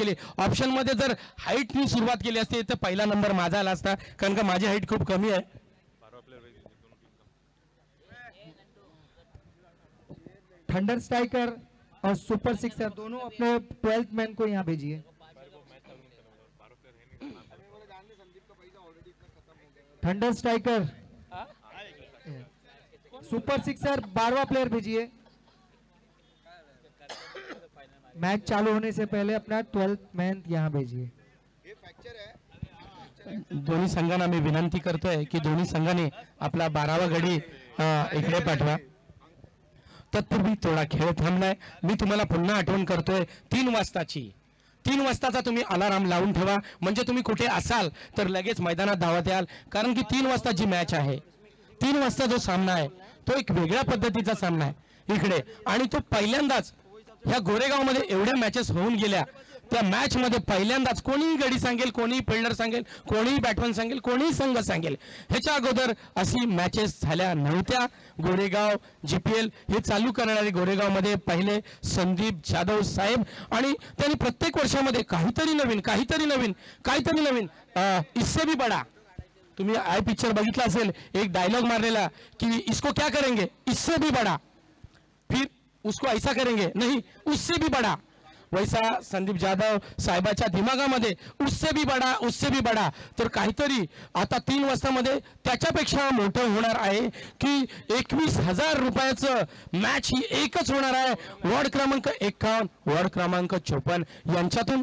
केली. ऑप्शनमध्ये जर हाईटनी सुरुवात केली असती तर पहिला नंबर माझा आला असता, कारण का माझी हाईट खूप कमी आहे. थंडर स्ट्राइकर और सुपर सिक्सर दोनों अपने 12th मैन को यहाँ भेजिए. थंडर स्ट्राइकर सुपर सिक्सर 12वां प्लेयर भेजिए. मैच चालू होने से पहले अपना 12th मैन यहाँ भेजिए. दोन्ही संघांना मी विनंती करतोय की दोन्ही संघाने आपला 12वा गडी इकडे पाठवा. तत्पूर्वी थोडा खेळ थांबलाय. मी तुम्हाला पुन्हा आठवण करतोय 3 वाजताची. 3 वाजताचा तुम्ही अलाराम लावून ठेवा, म्हणजे तुम्ही कुठे असाल तर लगेच मैदानात धावत याल. कारण की 3 वाजता जी मॅच आहे, 3 वाजता जो सामना आहे तो एक वेगळ्या पद्धतीचा सामना आहे इकडे. आणि तो पहिल्यांदाच ह्या गोरेगावमध्ये एवढ्या मॅचेस होऊन गेल्या, त्या मॅचमध्ये पहिल्यांदाच कोणीही गडी सांगेल, कोणीही फिल्डर सांगेल, कोणीही बॅटमॅन सांगेल, कोणीही संघ सांगेल, ह्याच्या अगोदर अशी मॅचेस झाल्या नव्हत्या. गोरेगाव GPL हे चालू करणारे गोरेगावमध्ये पहिले संदीप जाधव साहेब, आणि त्यांनी प्रत्येक वर्षामध्ये काहीतरी नवीन इससे भी बडा. तुम्ही आय पिक्चर बघितला असेल, एक डायलॉग मारलेला की इसको क्या करेंगे, इससे भी बडा, फिर उसको ऐसा करेंगे, नहीं उससे भी बडा. वैसा संदीप जाधव साहेबाच्या दिमागामध्ये उससे भी बडा. तर काहीतरी आता 3 वाजतामध्ये त्याच्यापेक्षा मोठं होणार आहे की 21,000 रुपयाचं मॅच ही एकच होणार आहे. वॉर्ड क्रमांक 51, वॉर्ड क्रमांक 54 यांच्यातून.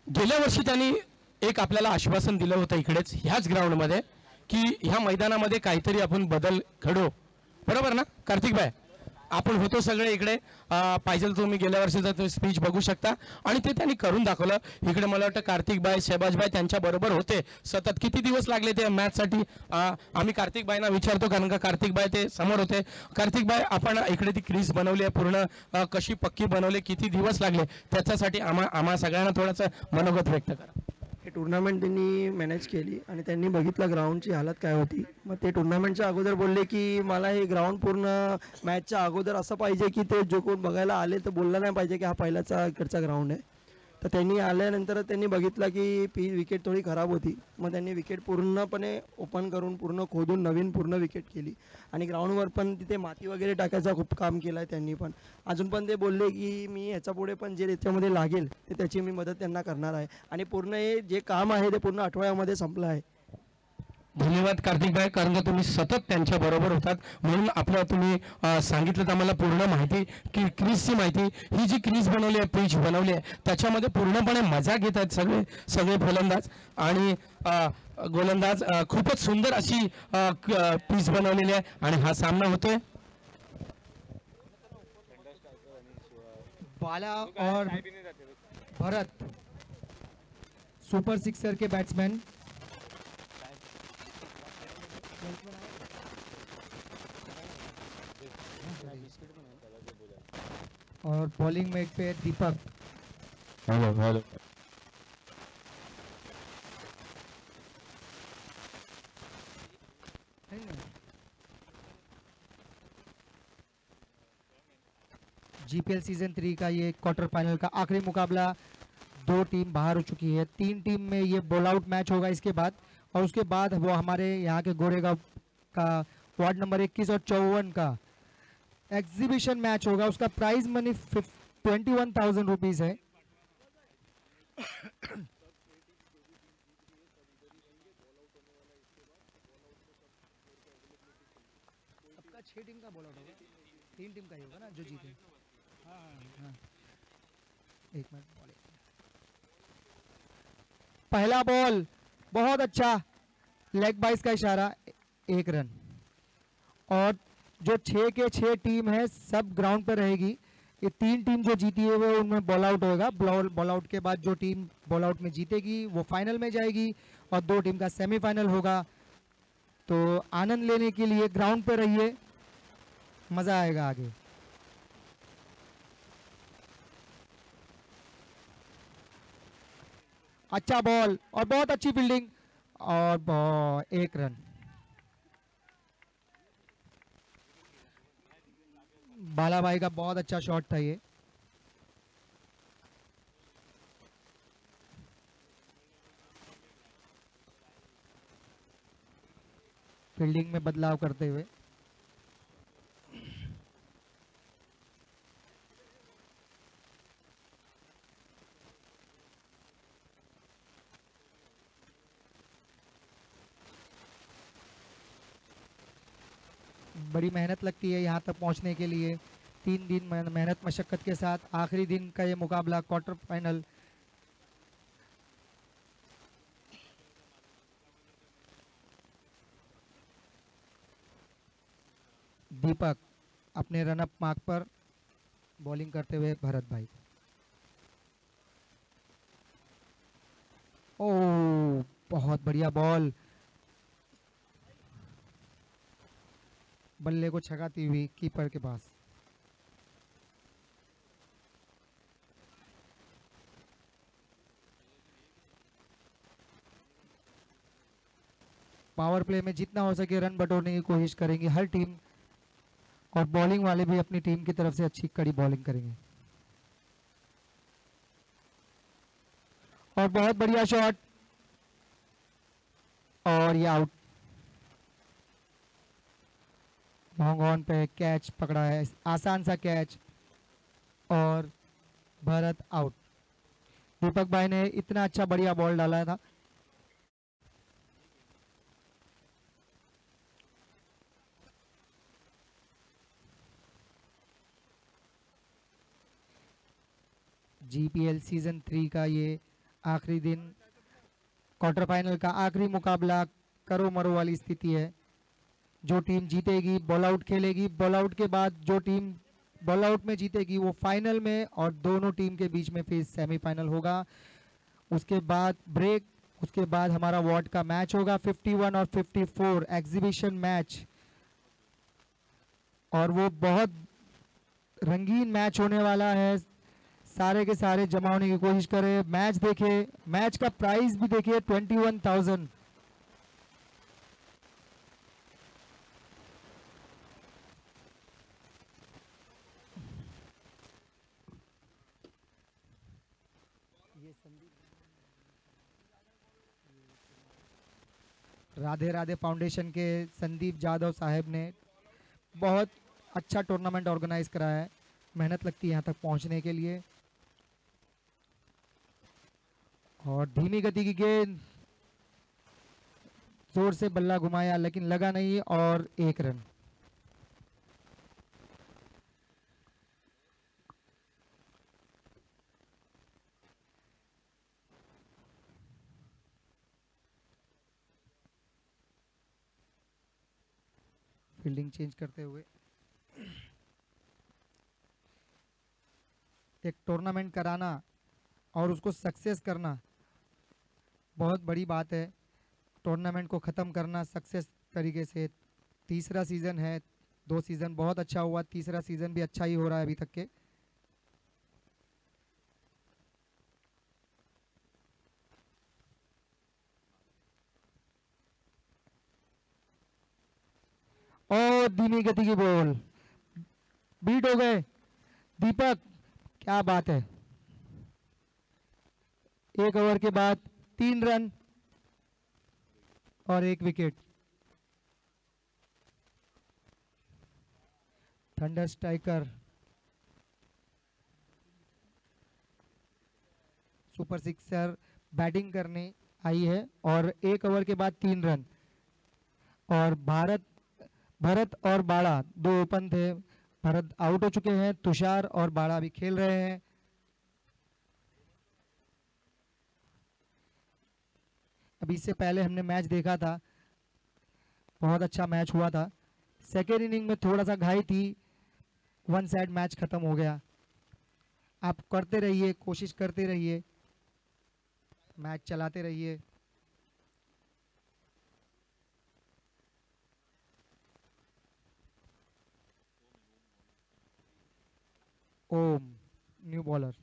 गेल्या वर्षी त्यांनी एक आपल्याला आश्वासन दिलं होतं इकडेच ह्याच ग्राउंडमध्ये की ह्या मैदानामध्ये काहीतरी आपण बदल घडवू. बरोबर ना कार्तिक भाई? आपण होतो सगळे इकडे. पाहिजे तुम्ही गेल्या वर्षीचा स्पीच बघू शकता, आणि ते त्यांनी करून दाखवलं. इकडे मला वाटतं कार्तिक भाई, शहबाज भाई त्यांच्या बरोबर होते सतत. किती दिवस लागले ते मॅचसाठी? आम्ही कार्तिक भाईंना विचारतो, कारण का कार्तिक भाई ते समोर होते. कार्तिक भाई, आपण इकडे ती क्रीज बनवली आहे पूर्ण, कशी पक्की बनवली, किती दिवस लागले त्याच्यासाठी? आम्हा सगळ्यांना थोडंसं मनोगत व्यक्त करा. हे टुर्नामेंट त्यांनी मॅनेज केली आणि त्यांनी बघितलं ग्राउंडची हालत काय होती. मग ते टुर्नामेंटच्या अगोदर बोलले की मला हे ग्राउंड पूर्ण मॅचच्या अगोदर असं पाहिजे की ते जो कोण बघायला आले तर बोलला नाही पाहिजे की हा पहिल्याचा इकडचा ग्राउंड आहे. तर त्यांनी आल्यानंतर त्यांनी बघितलं की विकेट थोडी खराब होती. मग त्यांनी विकेट पूर्णपणे ओपन करून पूर्ण खोदून नवीन पूर्ण विकेट केली. आणि ग्राउंडवर पण तिथे माती वगैरे टाकायचा खूप काम केलं आहे त्यांनी पण. अजून पण ते बोलले की मी ह्याच्यापुढे पण जे त्याच्यामध्ये लागेल ते त्याची मी मदत त्यांना करणार आहे. आणि पूर्ण हे जे काम आहे ते पूर्ण आठवड्यामध्ये संपलं आहे. धन्यवाद कार्तिक भाई, कारण का तुम्ही सतत त्यांच्या बरोबर होतात, म्हणून आपलं तुम्ही सांगितलं आम्हाला पूर्ण माहिती की क्रीजची माहिती. ही जी क्रीज बनवली आहे, पिच बनवली आहे, त्याच्यामध्ये पूर्णपणे मजा घेत आहेत सगळे फलंदाज आणि गोलंदाज. खूपच सुंदर अशी पिच बनवलेली आहे आणि हा सामना होतोय. बाला और भरत सुपर सिक्सर के बैट्समैन. और बॉलिंग में पे दीपक. हेलो GPL सीजन 3 का ये क्वार्टर फाइनल का आखिरी मुकाबला. 2 टीम बाहर हो चुकी है. 3 टीम में ये बॉल आउट मैच होगा इसके बाद, और उसके बाद वो हमारे यहाँ के गोरेगांव का वार्ड नंबर 21 और 54 का एग्जीबिशन मैच होगा. उसका प्राइज मनी 21,000 रुपीज है. सबका 6 टीम का बॉल आउट होगा, 3 टीम का ही होगा ना जो जीते. हाँ. एक मिनट. पहला बॉल बहुत अच्छा, लेग बाइस का इशारा, 1 रन. और जो 6 के 6 टीम है सब ग्राउंड पर रहेगी. ये 3 टीम जो जीती है वो उनमें बॉल आउट होगा. बॉल आउट के बाद जो टीम बॉल आउट में जीतेगी वो फाइनल में जाएगी, और 2 टीम का सेमीफाइनल होगा. तो आनंद लेने के लिए ग्राउंड पर रहिए, मजा आएगा आगे. अच्छा बॉल और बहुत अच्छी फील्डिंग, और 1 रन. बाला भाई का बहुत अच्छा शॉट था ये. फील्डिंग में बदलाव करते हुए। बड़ी मेहनत लगती है यहाँ तक पहुँचने के लिए। 3 दिन मेहनत मशक्क़त के साथ आखिरी दिन का ये मुकाबला क्वार्टर फाइनल। दीपक अपने रनअप मार्क पर बॉलिंग करते हुए भरत भाई। ओ बहुत बढ़िया बॉल, बल्ले को छगाती हुई कीपर के पास। पावर प्ले में जितना हो सके रन बटोरने की कोशिश करेंगी हर टीम, और बॉलिंग वाले भी अपनी टीम की तरफ से अच्छी कड़ी बॉलिंग करेंगे। और बहुत बढ़िया शॉट, और ये आउट। लॉन्ग ऑन पे कैच पकड़ा है, आसान सा कैच, और भरत आउट। दीपक भाई ने इतना अच्छा बढ़िया बॉल डाला था। जीपीएल सीजन 3 का ये आखिरी दिन, क्वार्टर फाइनल का आखिरी मुकाबला करो मरो वाली स्थिति है। जो टीम जीतेगी बॉल आउट खेलेगी, बॉल आउट के बाद जो टीम बॉल आउट में जीतेगी वो फाइनल में, और दोनों टीम के बीच में फिर सेमीफाइनल होगा। उसके बाद ब्रेक, उसके बाद हमारा वार्ड का मैच होगा 51 और 54 एग्जीबिशन मैच, और वो बहुत रंगीन मैच होने वाला है। सारे के सारे जमा होने की कोशिश करें, मैच देखे, मैच का प्राइस भी देखिए 21,000। राधे राधे फाउंडेशन के संदीप जादव साहब ने बहुत अच्छा टूर्नामेंट ऑर्गेनाइज कराया है। मेहनत लगती है यहाँ तक पहुँचने के लिए। और धीमी गति की गेंद, जोर से बल्ला घुमाया लेकिन लगा नहीं, और 1 रन। फील्डिंग चेंज करते हुए। एक टूर्नामेंट कराना और उसको सक्सेस करना बहुत बड़ी बात है। टूर्नामेंट को ख़त्म करना सक्सेस तरीके से। तीसरा सीज़न है, 2 सीज़न बहुत अच्छा हुआ, तीसरा सीज़न भी अच्छा ही हो रहा है अभी तक के। और धीमी गति की बॉल, बीट हो गए दीपक, क्या बात है। 1 ओवर के बाद 3 रन और 1 wicket. Thunder striker super sixer batting करने आई है, और 1 ओवर के बाद 3 रन। और भरत और बाड़ा 2 ओपन थे, भरत आउट हो चुके हैं, तुषार और बाड़ा भी खेल रहे हैं। अभी इससे पहले हमने मैच देखा था, बहुत अच्छा मैच हुआ था। सेकेंड इनिंग में थोड़ा सा घाई थी, 1 साइड मैच खत्म हो गया। आप करते रहिए, कोशिश करते रहिए, मैच चलाते रहिए। ओम न्यू बॉलर।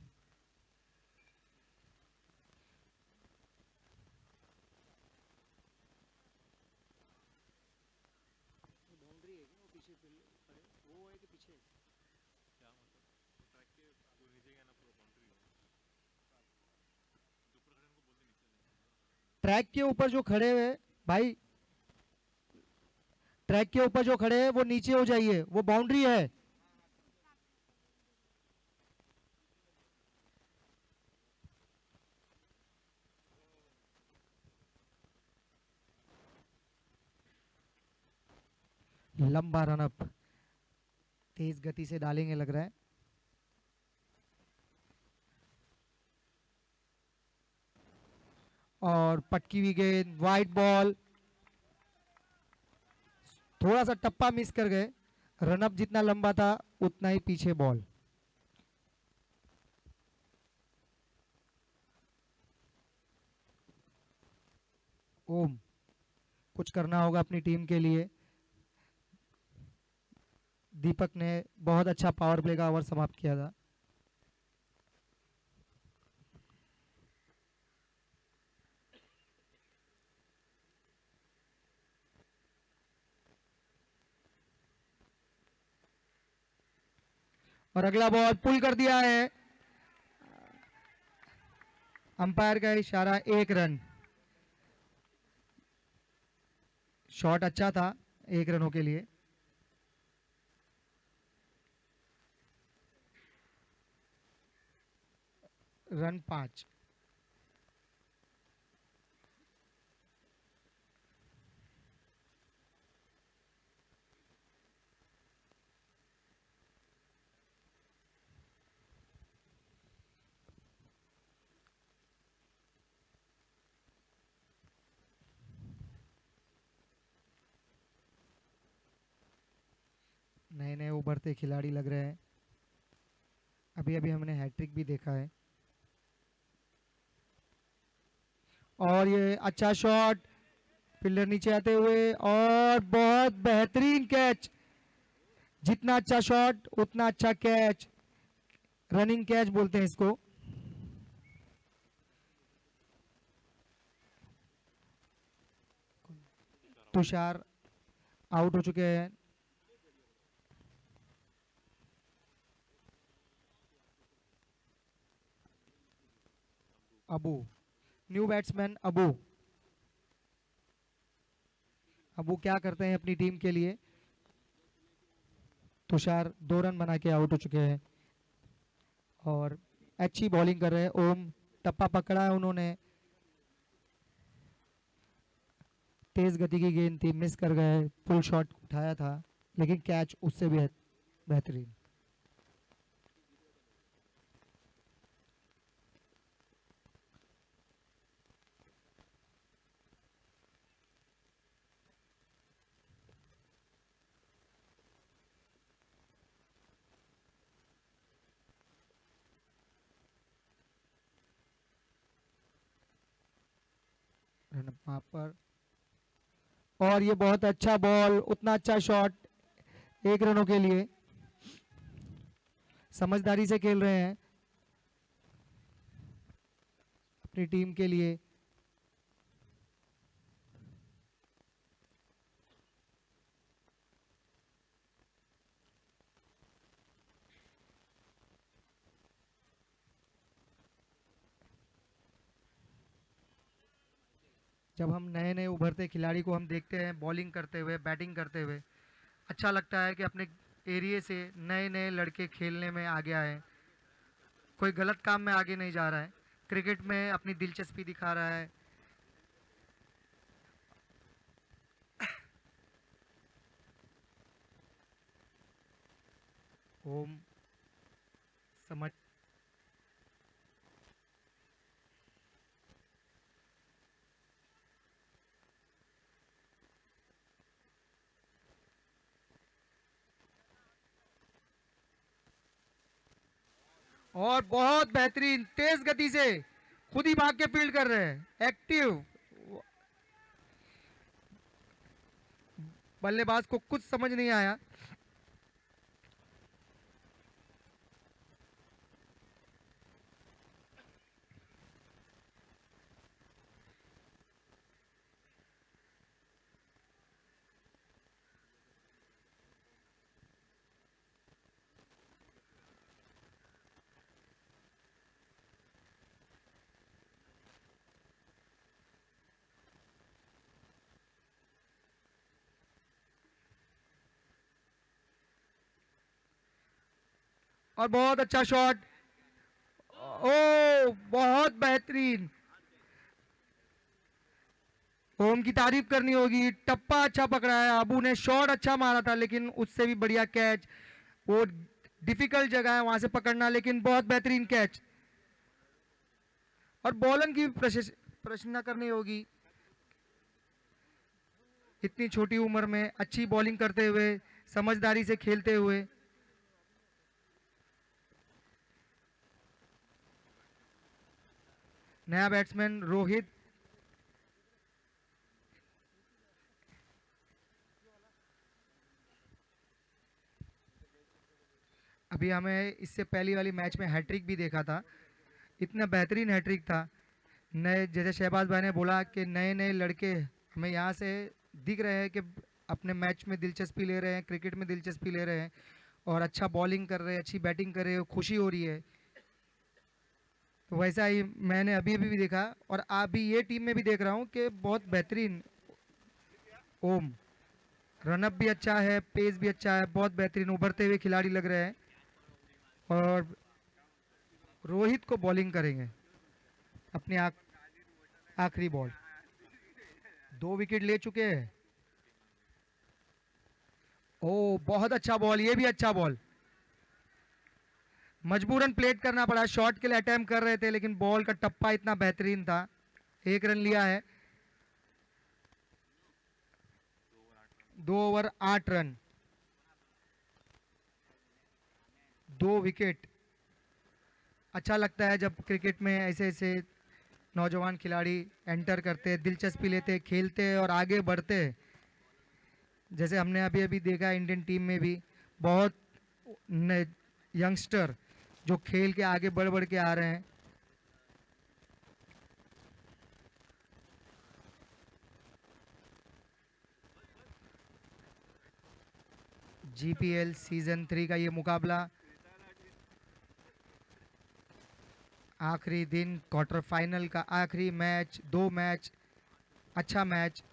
ट्रैक के ऊपर जो खड़े हुए भाई, ट्रैक के ऊपर जो खड़े हैं वो नीचे हो जाइए, वो बाउंड्री है। लंबा रन अप, तेज गति से डालेंगे लग रहा है। और पटकी हुई गेंद, वाइट बॉल, थोड़ा सा टप्पा मिस कर गए। रनअप जितना लंबा था उतना ही पीछे बॉल। ओम, कुछ करना होगा अपनी टीम के लिए। दीपक ने बहुत अच्छा पावर प्ले का ओवर समाप्त किया था। और अगला बॉल पुल कर दिया है, अंपायर का इशारा, 1 रन। शॉट अच्छा था 1 रनों के लिए। रन 5। नए नए उभरते खिलाड़ी लग रहे हैं। अभी अभी हमने हैट्रिक भी देखा है। और ये अच्छा शॉट, फील्डर नीचे आते हुए, और बहुत बेहतरीन कैच। जितना अच्छा शॉट उतना अच्छा कैच, रनिंग कैच बोलते हैं इसको। तुषार आउट हो चुके हैं। Abu, new batsman Abu. अबू क्या करते हैं अपनी टीम के लिए। तुषार 2 रन बना के आउट हो चुके हैं। और अच्छी बॉलिंग कर रहे हैं ओम। टप्पा पकड़ा है उन्होंने, तेज गति की गेंद थी, मिस कर गए। फुल शॉट उठाया था लेकिन कैच उससे भी बेहतरीन। रन वहां पर, और ये बहुत अच्छा बॉल, उतना अच्छा शॉट 1 रनों के लिए। समझदारी से खेल रहे हैं अपनी टीम के लिए। जब हम नए नए उभरते खिलाड़ी को हम देखते हैं बॉलिंग करते हुए, बैटिंग करते हुए, अच्छा लगता है कि अपने एरिया से नए नए लड़के खेलने में आगे आए। कोई गलत काम में आगे नहीं जा रहा है, क्रिकेट में अपनी दिलचस्पी दिखा रहा है। ओम समझ, और बहुत बेहतरीन तेज गति से खुद ही भाग के फील्ड कर रहे हैं, एक्टिव। बल्लेबाज को कुछ समझ नहीं आया। और बहुत अच्छा शॉट। ओ बहुत बेहतरीन। ओम की तारीफ करनी होगी, टप्पा अच्छा पकड़ा है। अबू ने शॉट अच्छा मारा था लेकिन उससे भी बढ़िया कैच। वो डिफिकल्ट जगह है वहां से पकड़ना, लेकिन बहुत बेहतरीन कैच। और बॉलन की प्रशंसा करनी होगी, इतनी छोटी उम्र में अच्छी बॉलिंग करते हुए, समझदारी से खेलते हुए। नया बैट्समैन रोहित। अभी हमें इससे पहली वाली मैच में हैट्रिक भी देखा था, इतना बेहतरीन हैट्रिक था। नए, जैसे शहबाज भाई ने बोला कि नए नए लड़के हमें यहाँ से दिख रहे हैं कि अपने मैच में दिलचस्पी ले रहे हैं, क्रिकेट में दिलचस्पी ले रहे हैं और अच्छा बॉलिंग कर रहे हैं, अच्छी बैटिंग कर रहे हैं, खुशी हो रही है। तो वैसा ही मैंने अभी अभी भी देखा और अभी ये टीम में भी देख रहा हूँ कि बहुत बेहतरीन। ओम रनअप भी अच्छा है, पेस भी अच्छा है, बहुत बेहतरीन उभरते हुए खिलाड़ी लग रहे हैं। और रोहित को बॉलिंग करेंगे अपनी आखिरी बॉल। 2 विकेट ले चुके हैं। ओ बहुत अच्छा बॉल, ये भी अच्छा बॉल। मजबूरन प्लेट करना पड़ा, शॉट के लिए अटेम्प्ट कर रहे थे लेकिन बॉल का टप्पा इतना बेहतरीन था। 1 रन लिया है। 2 ओवर 8 रन, 2 विकेट। अच्छा लगता है जब क्रिकेट में ऐसे ऐसे नौजवान खिलाड़ी एंटर करते हैं, दिलचस्पी लेते हैं, खेलते हैं और आगे बढ़ते हैं। जैसे हमने अभी अभी देखा इंडियन टीम में भी बहुत यंगस्टर जो खेल के आगे बढ़ बढ़ के आ रहे हैं। जीपीएल सीजन 3 का ये मुकाबला, आखिरी दिन क्वार्टर फाइनल का आखिरी मैच, 2 मैच, अच्छा मैच।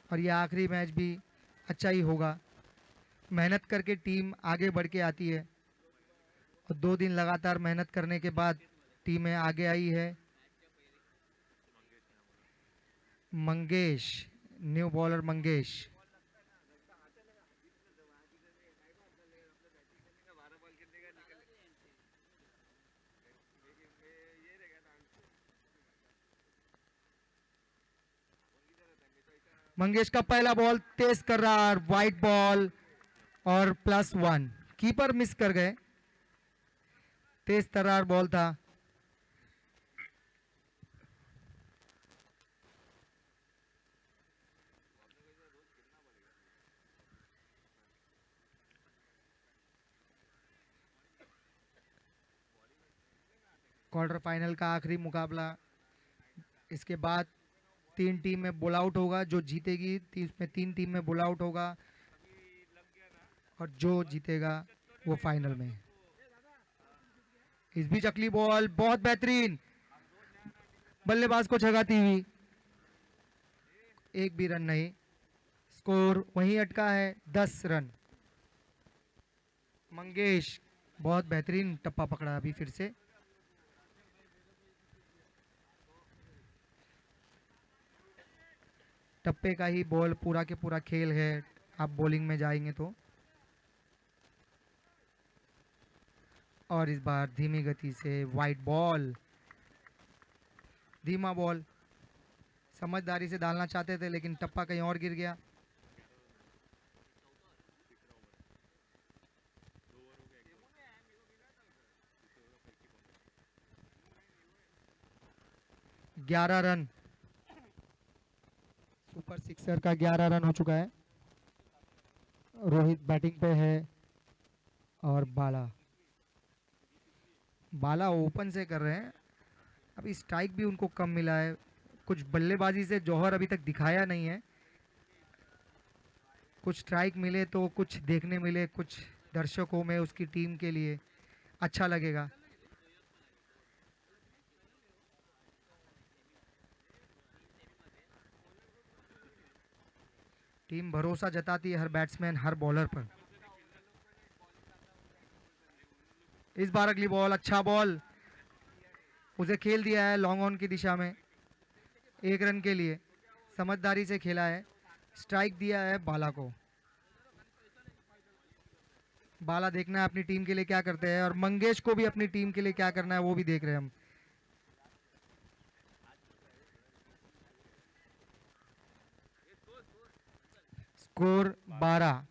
और ये आखिरी मैच भी अच्छा ही होगा। मेहनत करके टीम आगे बढ़ के आती है और 2 दिन लगातार मेहनत करने के बाद टीमें आगे आई है। Mangesh, new bowler Mangesh. मंगेश का पहला बॉल तेज कर रहा है, वाइट बॉल और +1। कीपर मिस कर गए, तेज तर्रार बॉल था। क्वार्टर फाइनल का आखिरी मुकाबला, इसके बाद 3 टीम में बोल आउट होगा। जो जीतेगी उसमें 3 टीम में बोल आउट होगा और जो जीतेगा वो फाइनल में। इस बीच अगली बॉल बहुत बेहतरीन, बल्लेबाज को जगाती हुई, एक भी रन नहीं। स्कोर वहीं अटका है, 10 रन। मंगेश बहुत बेहतरीन टप्पा पकड़ा अभी फिर से। टप्पे का ही बॉल पूरा के पूरा खेल है, आप बॉलिंग में जाएंगे तो। और इस बार धीमी गति से वाइट बॉल, धीमा बॉल। समझदारी से डालना चाहते थे लेकिन टप्पा कहीं और गिर गया। ग्यारह रन, सुपर सिक्सर का 11 रन हो चुका है। रोहित बैटिंग पे है और बाला बाला ओपन से कर रहे हैं। अभी स्ट्राइक भी उनको कम मिला है, कुछ बल्लेबाजी से जौहर अभी तक दिखाया नहीं है। कुछ स्ट्राइक मिले तो कुछ देखने मिले, कुछ दर्शकों में उसकी टीम के लिए अच्छा लगेगा। टीम भरोसा जताती है हर बैट्समैन, हर बॉलर पर। इस बार अगली बॉल, अच्छा बॉल, उसे खेल दिया है लॉन्ग ऑन की दिशा में, 1 रन के लिए समझदारी से खेला है, स्ट्राइक दिया है बाला को। बाला देखना है अपनी टीम के लिए क्या करते हैं, और मंगेश को भी अपनी टीम के लिए क्या करना है वो भी देख रहे हैं हम। स्कोर 12।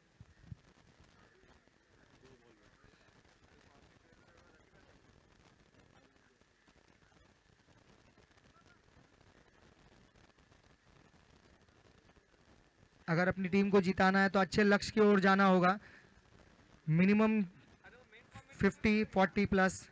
अगर अपनी टीम को जिताना है तो अच्छे लक्ष्य की ओर जाना होगा, मिनिमम 50-40 प्लस।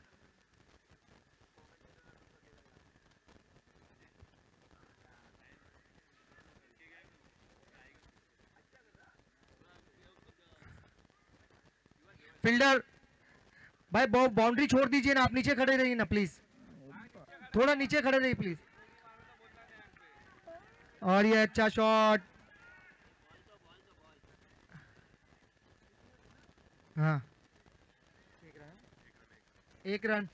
फील्डर भाई बाउंड्री छोड़ दीजिए ना, आप नीचे खड़े रहिए ना प्लीज, थोड़ा नीचे खड़े रहिए प्लीज। और ये अच्छा शॉट, हाँ 1 run.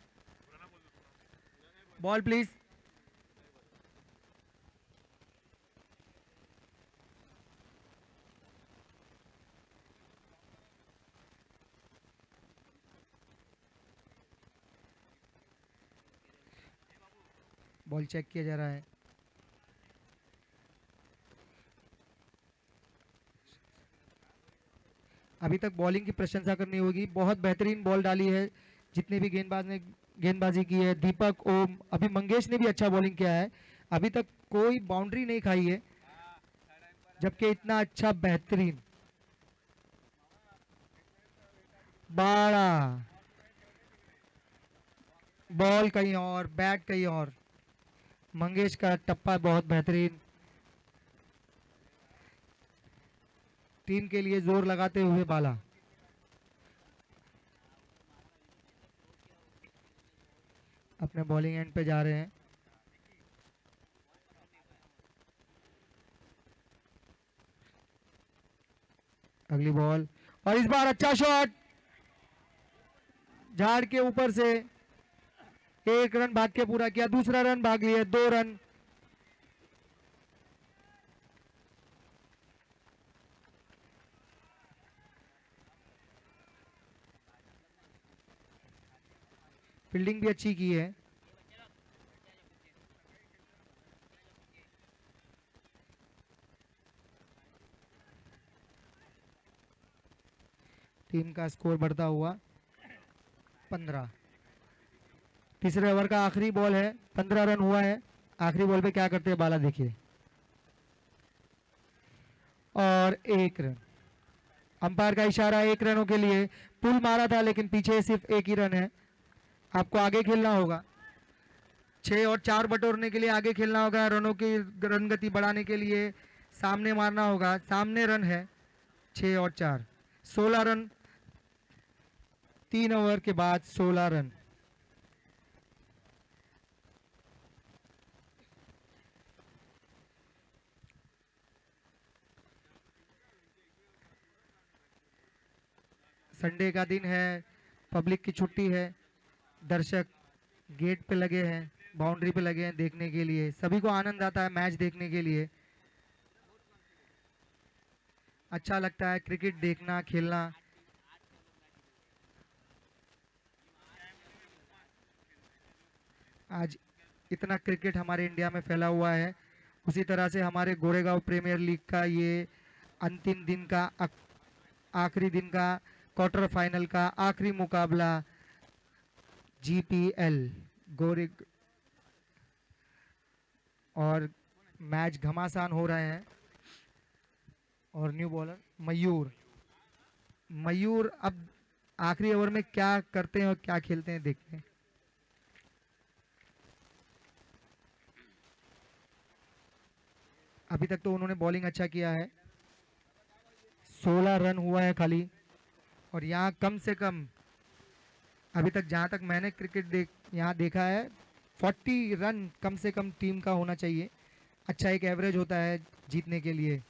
Ball please. Ball check किया जा रहा है। अभी तक बॉलिंग की प्रशंसा करनी होगी, बहुत बेहतरीन बॉल डाली है जितने भी गेंदबाज ने गेंदबाजी की है। दीपक, ओम, अभी मंगेश ने भी अच्छा बॉलिंग किया है, अभी तक कोई बाउंड्री नहीं खाई है, जबकि इतना अच्छा बेहतरीन। 12, बॉल कहीं और, बैट कहीं और। मंगेश का टप्पा बहुत बेहतरीन, टीम के लिए जोर लगाते हुए बाला। अपने बॉलिंग एंड पे जा रहे हैं। अगली बॉल, और इस बार अच्छा शॉट, झाड़ के ऊपर से 1 रन भाग के पूरा किया, दूसरा रन भाग लिया, 2 रन। फील्डिंग भी अच्छी की है। टीम का स्कोर बढ़ता हुआ 15। तीसरे ओवर का आखिरी बॉल है, 15 रन हुआ है। आखिरी बॉल पे क्या करते हैं बाला देखिए, और 1 रन। अंपायर का इशारा 1 रनों के लिए। पुल मारा था लेकिन पीछे सिर्फ 1 ही रन है, आपको आगे खेलना होगा। 6 और 4 बटोरने के लिए आगे खेलना होगा, रनों की रन गति बढ़ाने के लिए सामने मारना होगा। सामने रन है 6 और 4, 16 रन। 3 ओवर के बाद 16 रन। संडे का दिन है, पब्लिक की छुट्टी है, दर्शक गेट पे लगे हैं, बाउंड्री पे लगे हैं देखने के लिए। सभी को आनंद आता है मैच देखने के लिए, अच्छा लगता है क्रिकेट देखना, खेलना। आज इतना क्रिकेट हमारे इंडिया में फैला हुआ है, उसी तरह से हमारे गोरेगांव प्रीमियर लीग का ये अंतिम दिन का आखिरी दिन का क्वार्टर फाइनल का आखिरी मुकाबला, जीपीएल गोरे, और मैच घमासान हो रहे हैं। और न्यू बॉलर मयूर, मयूर अब आखिरी ओवर में क्या करते हैं और क्या खेलते हैं देखते हैं। अभी तक तो उन्होंने बॉलिंग अच्छा किया है, 16 रन हुआ है खाली, और यहाँ कम से कम अभी तक जहाँ तक मैंने क्रिकेट यहाँ देखा है 40 रन कम से कम टीम का होना चाहिए, अच्छा एक एवरेज होता है जीतने के लिए।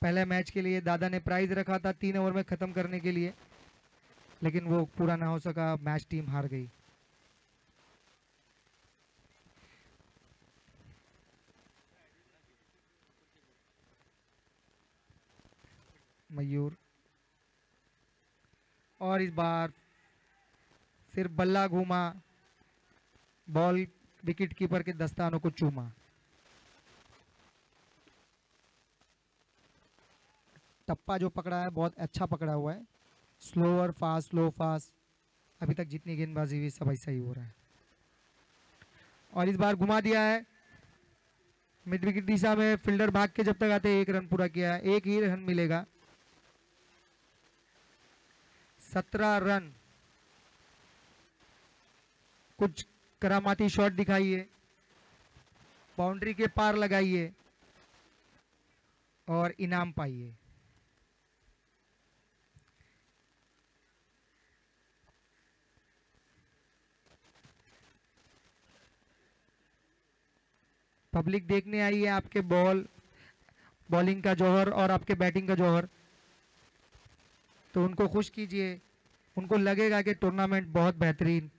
पहले मैच के लिए दादा ने प्राइज रखा था 3 ओवर में ख़त्म करने के लिए, लेकिन वो पूरा ना हो सका, मैच टीम हार गई। मयूर, और इस बार सिर्फ बल्ला घूमा, बॉल विकेट कीपर के दस्तानों को चूमा। टप्पा जो पकड़ा है बहुत अच्छा पकड़ा हुआ है, स्लोअर फास्ट स्लो फास्ट, अभी तक जितनी गेंदबाजी हुई सब ऐसा ही हो रहा है। और इस बार घुमा दिया है मिड विकेट दिशा में, फील्डर भाग के जब तक आते 1 रन पूरा किया है, 1 ही रन मिलेगा। 17 रन। कुछ करामाती शॉट दिखाइए, बाउंड्री के पार लगाइए और इनाम पाइए। पब्लिक देखने आई है आपके बॉलिंग का जौहर और आपके बैटिंग का जौहर, तो उनको खुश कीजिए, उनको लगेगा कि टूर्नामेंट बहुत बेहतरीन।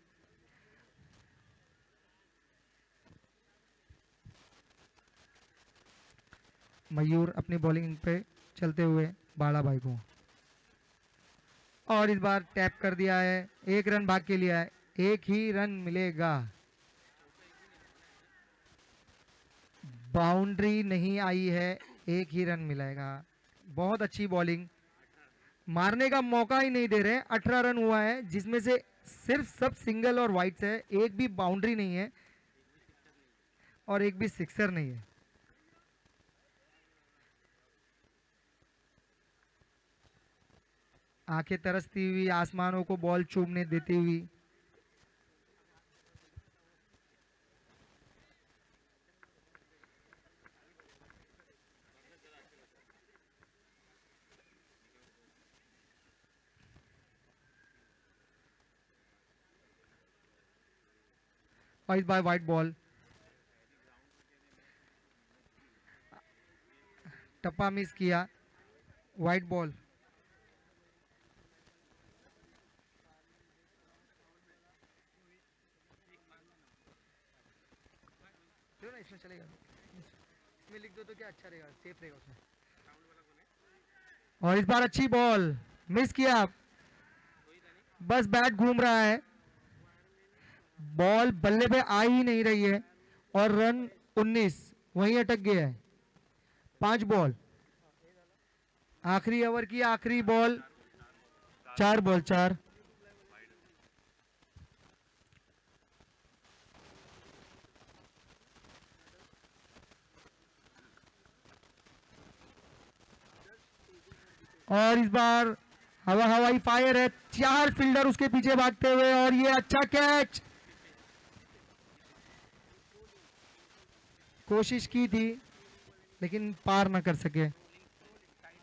मयूर अपनी बॉलिंग पे चलते हुए बाड़ा भाई को, और इस बार टैप कर दिया है, 1 रन भाग के लिया है, 1 ही रन मिलेगा। बाउंड्री नहीं आई है, 1 ही रन मिलेगा। बहुत अच्छी बॉलिंग, मारने का मौका ही नहीं दे रहे। 18 रन हुआ है जिसमें से सिर्फ सब सिंगल और वाइड्स है, एक भी बाउंड्री नहीं है और एक भी सिक्सर नहीं है। आंखें तरसती हुई, आसमानों को बॉल चूमने देती हुई। और इस बार वाइट बॉल, टप्पा मिस किया, वाइट बॉल। इसमें चलेगा, इसमें लिख दो तो क्या अच्छा रहेगा, सेफ रहेगा उसमें। और इस बार अच्छी बॉल, मिस किया, बस बैट घूम रहा है, बॉल बल्ले पे आ ही नहीं रही है और रन 19 वहीं अटक गया है। 5 बॉल, आखिरी ओवर की आखिरी बॉल, 4 बॉल 4। और इस बार हवाई फायर है, 4 फील्डर उसके पीछे भागते हुए, और ये अच्छा कैच, कोशिश की थी लेकिन पार ना कर सके,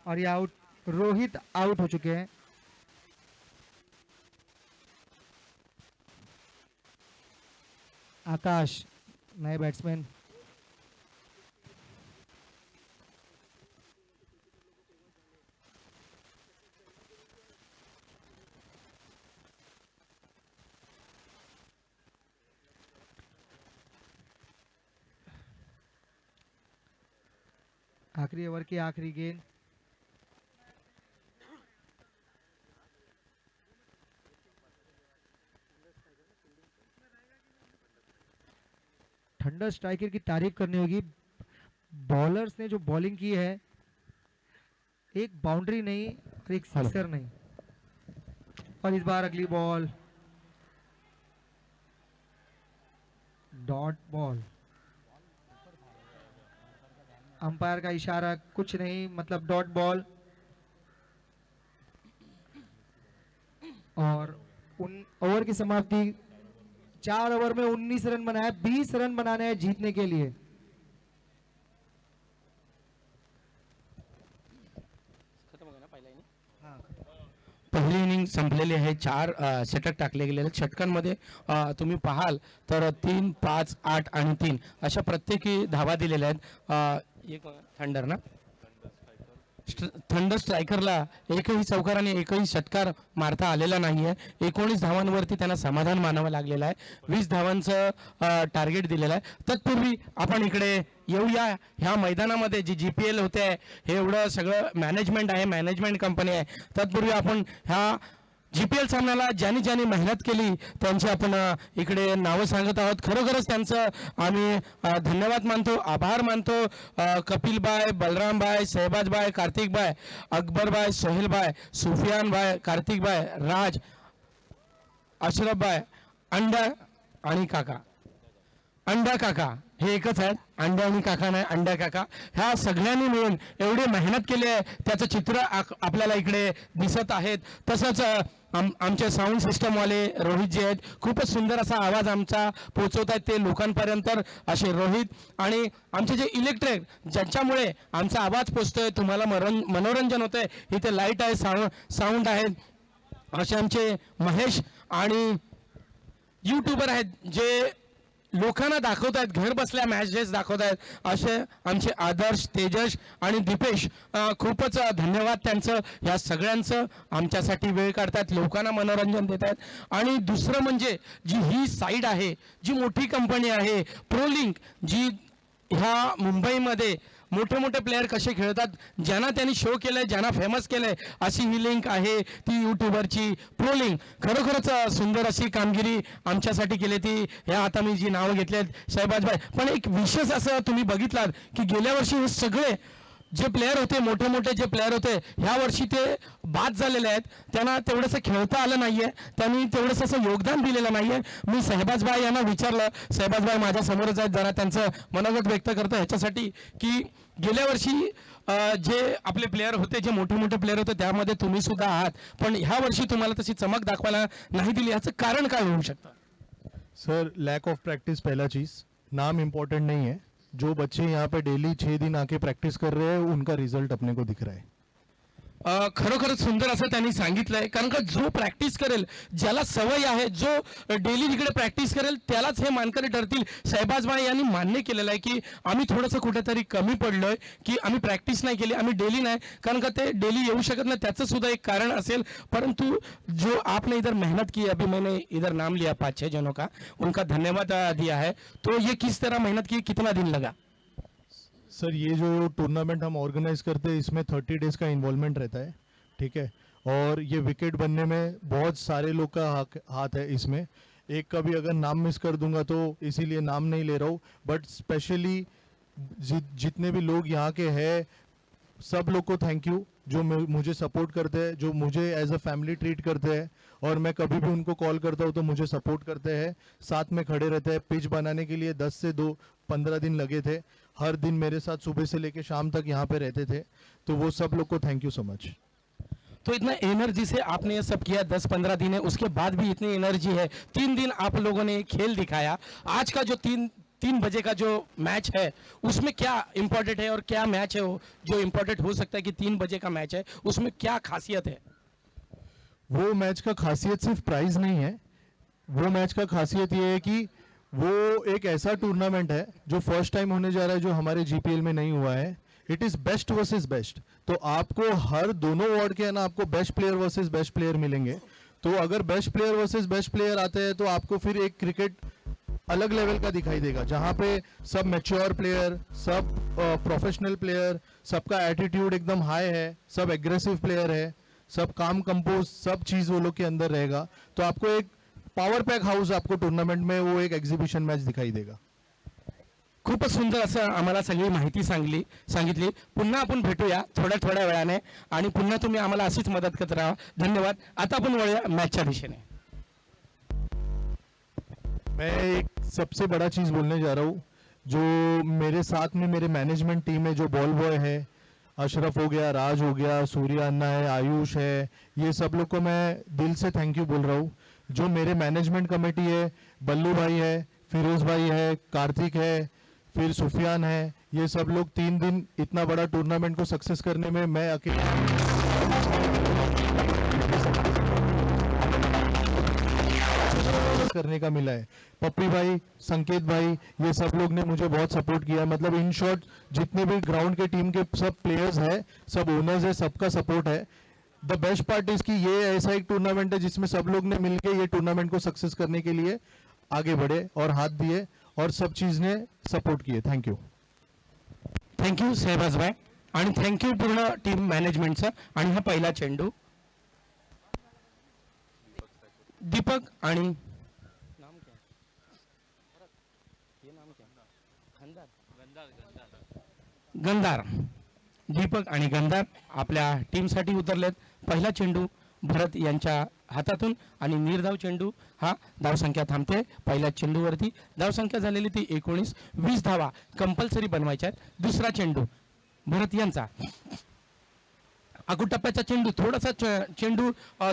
और ये आउट, रोहित आउट हो चुके हैं। आकाश नए बैट्समैन। आखिरी ओवर की आखिरी गेंद, थंडर स्ट्राइकर की तारीफ करनी होगी। बॉलर्स ने जो बॉलिंग की है, एक बाउंड्री नहीं और एक सिक्सर नहीं। और इस बार अगली बॉल डॉट बॉल, अंपायर का इशारा कुछ नहीं, मतलब डॉट बॉल। और उन ओवर की समाप्ति, 4 ओवर में 19 रन बनाए, 20 रन बनाने हैं जीतने के लिए। पहिली इनिंग संपलेली आहे, 4 षटक टाकले गेलेले. षटकांमध्ये तुम्ही पाहाल तर 3, 5, 8 आणि 3 अशा प्रत्येकी धावा दिलेल्या आहेत. एक थंडर ना, थंड स्ट्रायकरला एकही चौकार आणि एकही षटकार मारता आलेला नाहीये. 19 धावांवरती त्यांना समाधान मानावं लागलेलं आहे. 20 धावांचं टार्गेट दिलेलं आहे. तत्पूर्वी आपण इकडे येऊया. ह्या मैदानामध्ये जी GPL होते हे एवढं सगळं मॅनेजमेंट आहे, मॅनेजमेंट कंपनी आहे. तत्पूर्वी आपण ह्या GPL सामन्याला ज्यांनी मेहनत केली त्यांची आपण इकडे नावं सांगत आहोत. खरोखरच त्यांचं आम्ही धन्यवाद मानतो, आभार मानतो. कपिलबाय, बलरामबाय, शहबाजबाय, कार्तिकबाय, अकबरबाय, सोहेलबाय, सुफियानबाय, कार्तिकबाय, राज, अशरफबाय, अंडा आणि काका. अंडा काका हे एकच आहेत. अंडा आणि काका नाही, अंडा काका. ह्या सगळ्यांनी मिळून एवढी मेहनत केली आहे त्याचं चित्र आपल्याला इकडे दिसत आहेत. तसंच आमचे साऊंड सिस्टमवाले रोहित जे आहेत, खूपच सुंदर असा आवाज आमचा पोहोचवत आहेत ते लोकांपर्यंत. असे रोहित आणि आमचे जे इलेक्ट्रिक ज्यांच्यामुळे आमचा आवाज पोचतोय, तुम्हाला मनोरंजन होतंय. इथे लाईट आहे, साऊंड आहे. असे आमचे महेश आणि यूट्यूबर आहेत जे लोकांना दाखवत आहेत, घर बसल्या मॅचेस दाखवत आहेत. असे आमचे आदर्श, तेजस आणि दीपेश, खूपच धन्यवाद त्यांचं. या सगळ्यांचं आमच्यासाठी वेळ काढतात, लोकांना मनोरंजन देत आहेत. आणि दुसरं म्हणजे जी ही साईड आहे, जी मोठी कंपनी आहे प्रोलिंक, जी ह्या मुंबईमध्ये मोठे मोठे प्लेयर कसे खेळतात, ज्यांना त्यांनी शो केलंय, ज्यांना फेमस केलंय, अशी ही लिंक आहे ती यूट्यूबरची प्रोलिंक. खरोखरच सुंदर अशी कामगिरी आमच्यासाठी केली ती. ह्या आता मी जी नावं घेतलेत शहबाजबाई. पण एक विशेष असं तुम्ही बघितलात की गेल्या वर्षी हे सगळे जे प्लेयर होते, मोठे मोठे जे प्लेयर होते, ह्या वर्षी ते बाद झालेले आहेत. त्यांना तेवढंसं खेळता आलं नाहीये, त्यांनी तेवढंसं असं योगदान दिलेलं नाहीये. मी शहबाजबाई यांना विचारलं, शहबाजबाई माझ्या समोरच आहेत, जरा त्यांचं मनोगत व्यक्त करतो ह्याच्यासाठी की गेल्या वर्षी जे आपले प्लेयर होते, जे मोठे मोठे प्लेयर होते, त्यामध्ये तुम्ही सुद्धा आहात, पण ह्या वर्षी तुम्हाला तशी चमक दाखवायला नाही दिली. याचं कारण काय होऊ शकतं? सर, लैक ऑफ प्रैक्टिस पहला चीज़. नाम इम्पोर्टेंट नहीं है. जो बच्चे यहाँ पे डेली 6 दिन आके प्रैक्टिस कर रहे हैं उनका रिजल्ट अपने को दिख रहा है. खरोखरच सुंदर असं त्यांनी सांगितलंय. कारण का जो प्रॅक्टिस करेल, ज्याला सवय आहे, जो डेली तिकडे प्रॅक्टिस करेल, त्यालाच हे मानकरी ठरतील. शहबाजबाई यांनी मान्य केलेलं आहे की आम्ही थोडंसं कुठेतरी कमी पडलोय, की आम्ही प्रॅक्टिस नाही केली, आम्ही डेली नाही. कारण का ते डेली येऊ शकत नाही, त्याचं सुद्धा एक कारण असेल. परंतु जो आपने इधर मेहनत की, अभी मैंने इधर नाम लिया 5-6 जनों का, उनका धन्यवाद दिया है. तो ये किस तरह मेहनत की, कितना दिन लगा? सर, ये जो टूर्नामेंट हम ऑर्गेनाइज करते हैं इसमें 30 डेज का इन्वॉल्वमेंट रहता है, ठीक है. और ये विकेट बनने में बहुत सारे लोग का हाथ है इसमें. एक का भी अगर नाम मिस कर दूंगा तो इसीलिए नाम नहीं ले रहा हूँ. बट स्पेशली जितने भी लोग यहाँ के हैं, सब लोग को थैंक यू जो मुझे सपोर्ट करते हैं, जो मुझे एज अ फैमिली ट्रीट करते हैं. और मैं कभी भी उनको कॉल करता हूँ तो मुझे सपोर्ट करते हैं, साथ में खड़े रहते हैं. पिच बनाने के लिए 10 से 15 दिन लगे थे. हर दिन मेरे साथ सुबह से लेकर शाम तक यहाँ पे रहते थे. तो वो सब लोग को थैंक यू सो मच. तो इतना एनर्जी से आपने ये सब किया, 10-15 दिन है, उसके बाद भी इतनी एनर्जी है. 3 दिन आप लोगों ने खेल दिखाया. आज का जो 3 बजे का जो मैच है, उसमें क्या इम्पोर्टेंट है और क्या मैच है वो जो इम्पोर्टेंट हो सकता है कि 3 बजे का मैच है, उसमें क्या खासियत है? वो मैच का खासियत सिर्फ प्राइज नहीं है. वो मैच का खासियत ये है कि वो एक ऐसा टूर्नामेंट है जो फर्स्ट टाइम होने जा रहा है, जो हमारे GPL में नहीं हुआ है. It is best versus best. तो आपको हर दोनों वार्ड के है ना, आपको best player versus best player मिलेंगे. तो अगर best player versus best player आते हैं तो आपको फिर एक क्रिकेट अलग लेवल का दिखाई देगा, जहाँ पे सब मैच्योर प्लेयर, सब प्रोफेशनल प्लेयर, सबका एटीट्यूड एकदम हाई है, सब एग्रेसिव प्लेयर है, सब काम कंपोज, सब चीज वो लोग के अंदर रहेगा. तो आपको एक पॉवर पैक हाउस आपको टूर्नामेंट में वो एक एग्जीबिशन मैच दिखाई देगा. खूपच सुंदर असं आम्हाला सगळी माहिती सांगितली. पुन्हा आपण भेटूया थोड्या वेळाने आणि पुन्हा तुम्ही आम्हाला अशीच मदत करत राहा. धन्यवाद. आता आपण वळूया मॅचच्या दिशेने. मैं एक सबसे बड़ा चीज बोलने जा रहा हूँ. जो मेरे साथ में मेरे मैनेजमेंट टीम है, जो बॉल बॉय है, अशरफ हो गया, राज हो गया, सूर्या अन्ना है, आयुष है, ये सब लोग को मैं दिल से थैंक यू बोल रहा हूँ. जो मेरे मैनेजमेंट कमेटी है, बल्लू भाई है, फिरोज भाई है, कार्तिक है, फिर सुफियान है, ये सब लोग 3 दिन इतना बड़ा टूर्नामेंट को सक्सेस करने में मैं अकेले करने का मिला है। पप्पी भाई, संकेत भाई, ये सब लोग ने मुझे बहुत सपोर्ट किया। मतलब इन शॉर्ट जितने भी ग्राउंड के टीम के सब प्लेयर्स हैं, सब ओनर्स है, सबका सपोर्ट है। द बेस्ट पार्ट इसकी ये ऐसा एक टूर्नामेंट है जिसमें सब लोग ने मिलकर ये टूर्नामेंट को सक्सेस करने के लिए आगे बढ़े और हाथ दिए और सब चीज ने सपोर्ट किए। Thank you. थँक्यू सेहबाज भाई आणि थँक्यू पूर्ण टीम मॅनेजमेंटचं. आणि हा पहिला चेंडू दीपक आणि गंधार, दीपक आणि गंधार आपल्या टीमसाठी उतरलेत. पहिला चेंडू भरत यांच्या हातातून आणि निर्धाव चेंडू हा धावसंख्या थांबते. पहिल्या चेंडूवरती धावसंख्या झालेली ती 19. 20 धावा कंपल्सरी बनवायच्या आहेत. दुसरा चेंडू भरत यांचा. टप्प्याचा चेंडू थोडासा चेंडू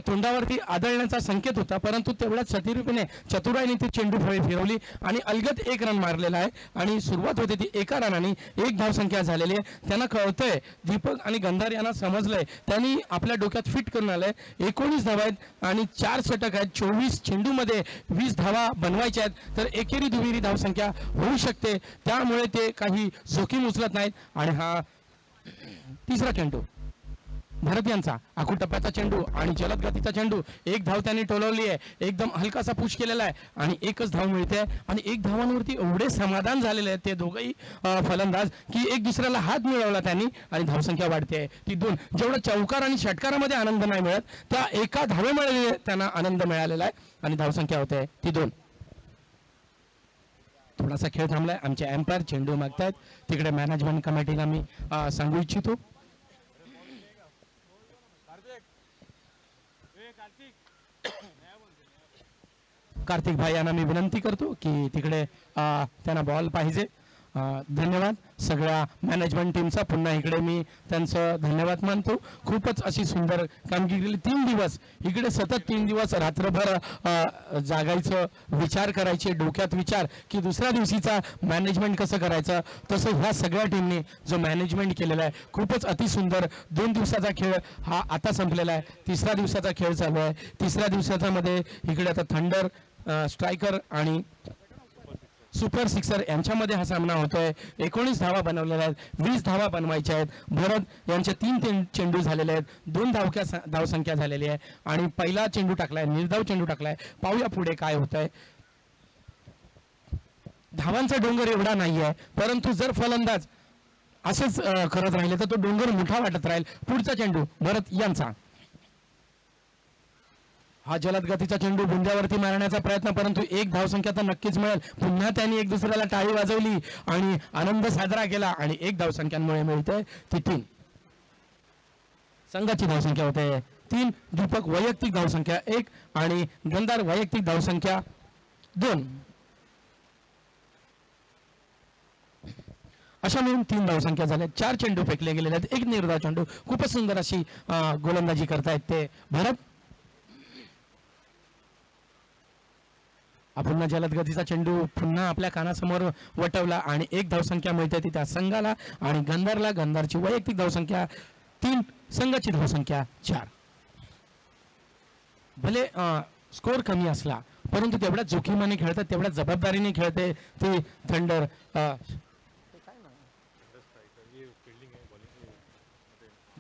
तोंडावरती आदळण्याचा संकेत होता, परंतु तेवढ्याच चतुराईने ती चेंडू फिरवली आणि अलगद एक रन मारलेला आहे. आणि सुरुवात होते ती एका रनाने. एक धावसंख्या झालेली आहे. त्यांना कळतंय, दीपक आणि गंधार यांना समजलंय, त्यांनी आपल्या डोक्यात फिट करून आलंय. 19 धावा आहेत आणि 4 षटक आहेत. 24 चेंडूमध्ये 20 धावा बनवायच्या आहेत, तर एकेरी दुहेरी धावसंख्या होऊ शकते. त्यामुळे ते काही जोखीम उचलत नाहीत. आणि हा तिसरा चेंडू भरत यांचा टप्प्याचा चेंडू आणि जलद गतीचा चेंडू. एक धाव त्यांनी टोलवली आहे. एकदम हलकासा पुश केलेला आहे आणि एकच धाव मिळते आणि एक धावांवरती एवढे समाधान झालेले आहेत ते दोघंही फलंदाज की एक दुसऱ्याला हात मिळवला त्यांनी आणि धावसंख्या वाढते ती 2. जेवढा चौकार आणि षटकारामध्ये आनंद नाही मिळत, त्या एका धावेमुळे त्यांना आनंद मिळालेला आहे आणि धावसंख्या होते ती 2. थोडासा खेळ थांबलाय. आमचे एम्पायर चेंडू मागतायत. तिकडे मॅनेजमेंट कमिटीला मी सांगू इच्छितो, कार्तिक भाई यांना मी विनंती करतो की तिकडे त्यांना बॉल पाहिजे. धन्यवाद सगळ्या मॅनेजमेंट टीमचा. पुन्हा इकडे मी त्यांचं धन्यवाद मानतो. खूपच अशी सुंदर कामगिरी केली. 3 दिवस इकडे सतत 3 दिवस रात्रभर जागायचं, विचार करायचे, डोक्यात विचार की दुसऱ्या दिवशीचा मॅनेजमेंट कसं करायचं. तसं ह्या सगळ्या टीमने जो मॅनेजमेंट केलेला आहे खूपच अतिसुंदर. 2 दिवसाचा खेळ हा आता संपलेला आहे. 3ऱ्या दिवसाचा खेळ चालू आहे. 3ऱ्या दिवसाचा मध्ये इकडे आता थंडर स्ट्रायकर आणि सुपर सिक्सर यांच्यामध्ये हा सामना होतोय. 19 धावा बनवलेल्या आहेत. 20 धावा बनवायच्या आहेत. भरत यांचे 3 चेंडू झालेले आहेत. 2 धावसंख्या झालेली आहे आणि पहिला चेंडू टाकलाय, निर्धाव चेंडू टाकलाय. पाहूया पुढे काय होतंय. धावांचा डोंगर एवढा नाहीये, परंतु जर फलंदाज असेच करत राहिले तर तो डोंगर मोठा वाटत राहील. पुढचा चेंडू भरत यांचा. हा जलद गतीचा चेंडू बुंद्यावरती मारण्याचा प्रयत्न, परंतु एक धावसंख्या तर नक्कीच मिळेल. पुन्हा त्यांनी एक दुसऱ्याला टाळी वाजवली आणि आनंद साजरा केला आणि एक धावसंख्यांमुळे मिळते ती 3. संघाची धावसंख्या होते 3. दीपक वैयक्तिक धावसंख्या 1 आणि गंधार वैयक्तिक धावसंख्या 2. अशा मिळून 3 धावसंख्या झाल्या. 4 चेंडू फेकले गेलेले आहेत. एक निर्धाव चेंडू. खूपच सुंदर अशी गोलंदाजी करतायत ते भरत. पुन्हा जलद गतीचा चेंडू पुन्हा आपल्या कानासमोर वटवला आणि एक धावसंख्या मिळते ती त्या संघाला आणि गंधारला. गंधारची वैयक्तिक धावसंख्या 3, संघाची धावसंख्या 4. भले स्कोर कमी असला परंतु तेवढ्या जोखीमाने खेळतात, तेवढ्या जबाबदारीने खेळते ती थंडर.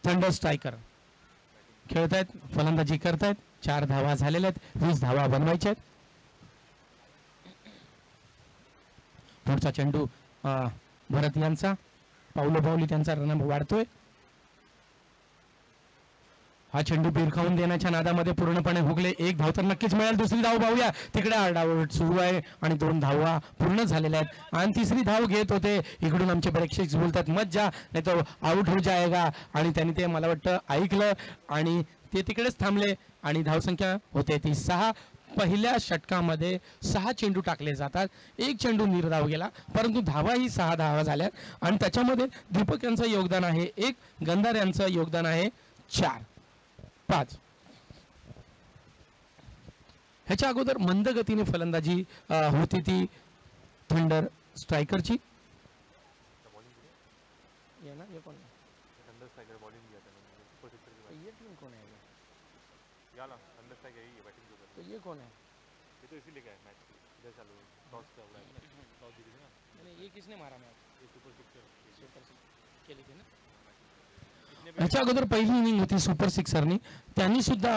थंडर स्ट्रायकर खेळतायत, फलंदाजी करतायत. 4 धावा झालेल्या आहेत. 20 धावा बनवायच्या आहेत. पुढचा चेंडू भरत यांचा. पावलोपावली त्यांचा रन वाढतोय. हा चेंडू बिरकावून देण्याच्या नादामध्ये पूर्णपणे हुकले. एक धाव तर नक्कीच मिळेल. दुसरी धाव पाहूया. तिकडे आरडाओरड सुरू आहे आणि 2 धावा पूर्ण झालेल्या आहेत आणि तिसरी धाव घेत होते. इकडून आमचे प्रेक्षक बोलतात मज्जा, नाही तो आउट हो जाएगा, आणि त्यांनी ते मला वाटतं ऐकलं आणि ते तिकडेच थांबले आणि धावसंख्या होते ती 6. पहिल्या षटकामध्ये 6 चेंडू टाकले जातात. एक चेंडू निर्धाव गेला, परंतु धावा ही 6 धावा झाल्या आणि त्याच्यामध्ये दीपक यांचं योगदान आहे 1, गंधार यांचं योगदान आहे 4, 5. ह्याच्या अगोदर मंद गतीने फलंदाजी होती ती थंडर स्ट्रायकरची. ये कौन है? ये किसने मारा मैच? केली थी ना. ह्याच्या अगोदर पहिली इनिंग होती सुपर सिक्सरनी. त्यांनी सुद्धा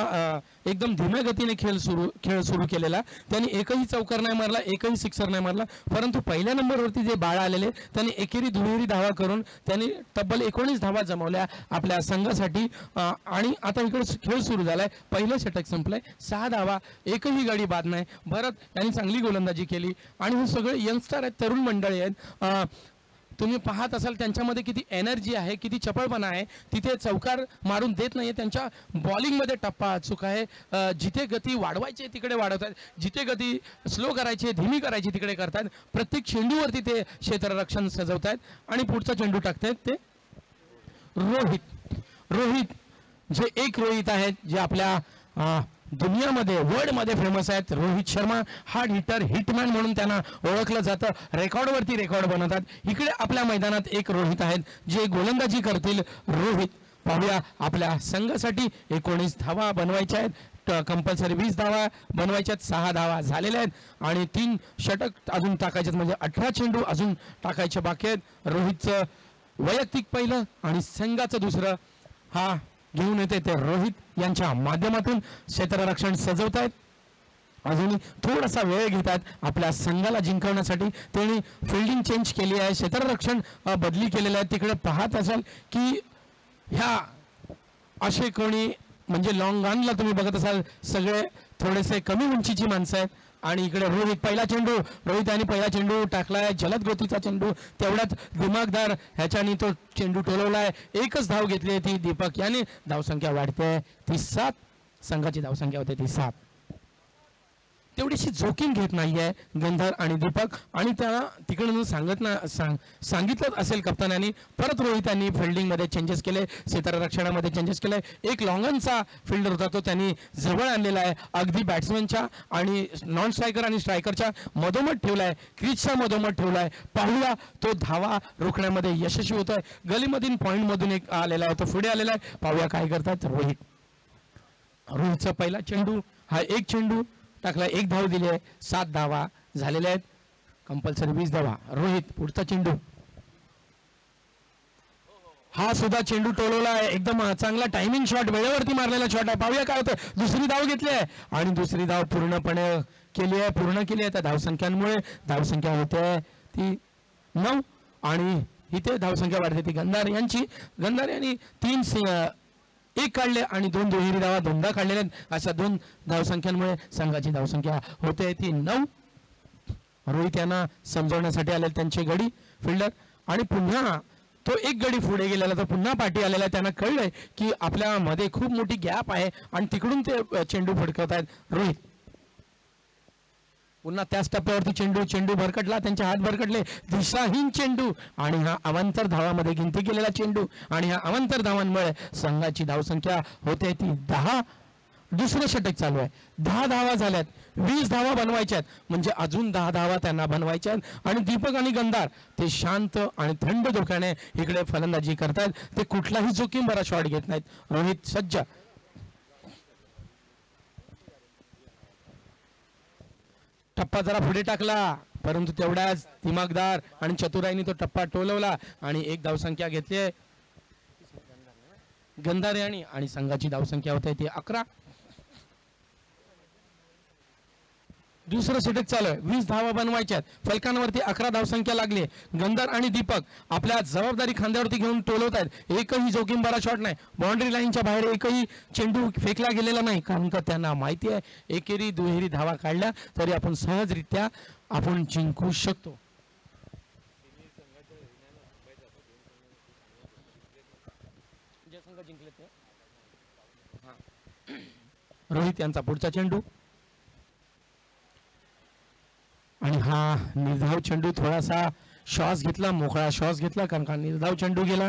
एकदम धीम्या गतीने खेळ सुरू केलेला. त्यांनी एकही चौकार नाही मारला, एकही सिक्सर नाही मारला. परंतु पहिल्या नंबरवरती जे बाळ आलेले त्यांनी एकेरी दुहेरी धावा करून त्यांनी तब्बल 19 धावा जमवल्या आपल्या संघासाठी. आणि आता इकडे खेळ सुरू झालाय. पहिलं षटक संपलंय, 6 धावा, एकही गाडी बाद नाही. भरत यांनी चांगली गोलंदाजी केली. आणि हे सगळे यंगस्टर आहेत, तरुण मंडळी आहेत. तुम्ही पाहत असाल त्यांच्यामध्ये किती एनर्जी आहे, किती चपळपणा आहे. तिथे चौकार मारून देत नाहीये. त्यांच्या बॉलिंगमध्ये टप्पा अचूक आहे. जिथे गती वाढवायची तिकडे वाढवतात, जिथे गती स्लो करायची धीमी करायची तिकडे करतात. प्रत्येक चेंडूवरती ते क्षेत्ररक्षण सजवतात आणि पुढचा चेंडू टाकतात ते रोहित जे एक रोहित आहेत जे आपल्या दुनियामध्ये वर्ल्डमध्ये फेमस आहेत. Rohit Sharma hard hitter, hitman म्हणून त्यांना ओळखलं जातं. रेकॉर्डवरती रेकॉर्ड बनवतात. इकडे आपल्या मैदानात एक रोहित आहेत जे गोलंदाजी करतील. रोहित पाहूया, आपल्या संघासाठी 19 धावा बनवायच्या आहेत. कंपल्सरी 20 धावा बनवायच्यात. 6 धावा झालेल्या आहेत आणि 3 षटक अजून टाकायचे, म्हणजे 18 चेंडू अजून टाकायचे बाकी आहेत. रोहितचं वैयक्तिक पहिलं आणि संघाचं दुसरं हा घेऊन येते ते रोहित यांच्या माध्यमातून क्षेत्ररक्षण सजवत आहेत. अजूनही थोडासा वेळ घेतात आपल्या संघाला जिंकवण्यासाठी. त्यांनी फिल्डिंग चेंज केली आहे, क्षेत्ररक्षण बदली केलेलं आहे. तिकडे पाहत असाल की ह्या असे कोणी म्हणजे लॉंग रनला तुम्ही बघत असाल सगळे थोडेसे कमी उंचीची माणसं आहेत. आणि इकडे रोहित पहिला चेंडू, रोहित यांनी पहिला चेंडू टाकलाय, जलद गतीचा चेंडू. तेवढ्यात दिमागदार ह्याच्यानी तो चेंडू टोलवलाय. एकच धाव घेतली आहे ती दीपक याने. धावसंख्या वाढते ती 7. संघाची धावसंख्या होते ती 7. तेवढीशी जोखीम घेत नाहीये गंधर आणि दीपक. आणि त्याला तिकडून सांगितलं असेल कप्तानांनी. परत रोहित यांनी फिल्डिंगमध्ये चेंजेस केले, क्षेत्ररक्षणामध्ये चेंजेस केले. एक लॉंगनचा फिल्डर होता तो त्यांनी जवळ आणलेला आहे, अगदी बॅट्समॅनच्या आणि नॉन स्ट्रायकर आणि स्ट्रायकरच्या मधोमध ठेवलाय, क्रीजच्या मधोमध ठेवलाय. पाहूया तो धावा रोखण्यामध्ये यशस्वी होतोय. गलीमधील पॉइंटमधून एक आलेला आहे, तो पुढे आलेला आहे. पाहूया काय करतात रोहितचा पहिला चेंडू हा एक चेंडू टाकला, 1 धाव दिली आहे. 7 धावा झालेल्या आहेत. कंपल्सरी 20 धावा. रोहित पुढचा चेंडू, हा सुद्धा चेंडू टोलवला आहे. एकदम चांगला टायमिंग शॉट, वेळेवरती मारलेला शॉट आहे. पाहूया काय होतं. दुसरी धाव घेतली आहे आणि दुसरी धाव पूर्ण केली आहे. त्या धावसंख्यांमुळे धावसंख्या होते ती 9 आणि इथे धावसंख्या वाढते ती गंधार यांची. गंधार यांनी 1 काढले आणि 2 दुहेरी धावा दोनदा काढलेल्या आहेत. अशा 2 धावसंख्यांमुळे संघाची धावसंख्या होते ती 9. रोहित यांना समजवण्यासाठी आले त्यांचे गडी फिल्डर. आणि पुन्हा तो एक गडी पुढे गेलेला, तर पुन्हा पाठी आलेला. त्यांना कळलंय की आपल्या मध्ये खूप मोठी गॅप आहे आणि तिकडून ते चेंडू फडकवत आहेत. रोहित पुन्हा त्याच टप्प्यावरती चेंडू भरकटला, त्यांचे हात भरकटले. दिशाहीन चेंडू आणि हा अवांतर धावामध्ये गिनती केलेला चेंडू आणि ह्या अवांतर धावांमुळे संघाची धावसंख्या होते ती 10. दुसरं षटक चालू आहे. 10 धावा झाल्यात, 20 धावा बनवायच्या आहेत. म्हणजे अजून 10 धावा त्यांना बनवायच्या आहेत. आणि दीपक आणि गंधार ते शांत आणि थंड डोक्याने इकडे फलंदाजी करतात. ते कुठलाही जोखीम भरा शॉट घेत नाहीत. रोहित सज्ज, टप्पा जरा पुढे टाकला, परंतु तेवढ्याच दिमागदार आणि चतुराईने तो टप्पा टोलवला आणि 1 धावसंख्या घेतली आहे गंधार यांनी. आणि संघाची धावसंख्या होते ती 11. दुसरं षटक चालू आहे. 20 धावा बनवायच्यात. फलकांवरती 11 धावसंख्या लागली. गंधार आणि दीपक आपल्या जबाबदारी खांद्यावरती घेऊन टोलवत आहेत. एकही जोखीम भरा शॉट नाही. बाउंड्री लाईनच्या बाहेर एकही चेंडू फेकला गेलेला नाही, कारण का त्यांना माहिती आहे एकेरी दुहेरी धावा काढल्या तरी आपण सहजरित्या आपण जिंकू शकतो. रोहित यांचा पुढचा चेंडू आणि हा निर्धाव चेंडू. थोडासा श्वास घेतला, मोकळा श्वास घेतला, कारण का निर्धाव चेंडू गेला.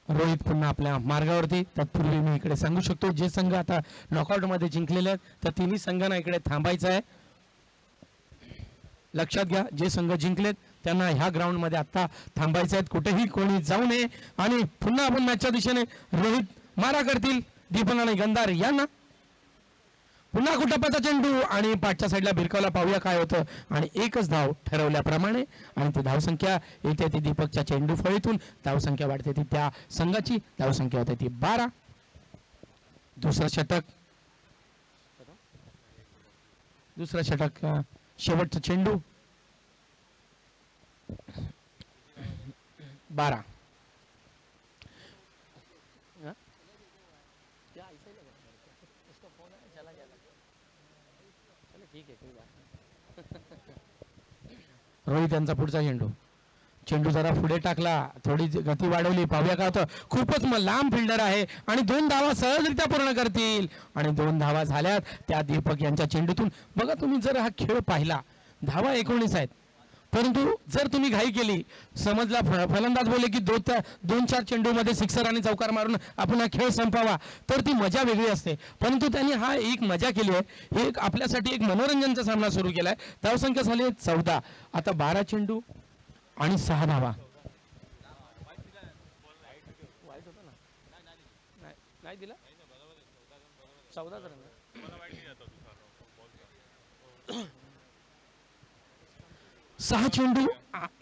रोहित पुन्हा आपल्या मार्गावरती. तत्पूर्वी मी इकडे सांगू शकतो जे संघ आता नॉकआउट मध्ये जिंकलेले आहेत त्या तिन्ही संघांना इकडे थांबायचं आहे. लक्षात घ्या, जे संघ जिंकलेत त्यांना ह्या ग्राउंड मध्ये आता थांबायचं आहे. कुठेही कोणी जाऊ नये. आणि पुन्हा आपण मॅचच्या दिशेने रोहित मारा करतील दीपक आणि गंधार यांना. पुन्हा कुटप्पाचा चेंडू आणि पाठच्या साईडला भिरकावला. पाहूया काय होतं. आणि एकच धाव ठरवल्याप्रमाणे आणि ती धावसंख्या येते ती दीपकच्या चेंडू फळीतून. धावसंख्या वाढते ती त्या संघाची. धावसंख्या होते ती 12. दुसरं षटक शेवटचा चेंडू 12. रोहित यांचा पुढचा चेंडू जरा पुढे टाकला, थोडी गती वाढवली. पाहूया का होतं. खूपच लांब फिल्डर आहे आणि 2 धावा सहजरित्या पूर्ण करतील. आणि 2 धावा झाल्यात त्या दीपक यांच्या चेंडूतून. बघा तुम्ही जर हा खेळ पाहिला, धावा 19 आहेत, परंतु जर तुम्ही घाई केली, समजला फलंदाज बोलले की 2-4 चेंडूमध्ये सिक्सर आणि चौकार मारून आपण हा खेळ संपवावा, तर ती मजा वेगळी असते. परंतु त्यांनी हा एक मजा केली आहे. हे एक आपल्यासाठी एक मनोरंजनचा सामना सुरू केलाय. धावसंख्या झाली 14. आता 12 चेंडू आणि 6 धावा. नाही दिला 14 6 चेंडू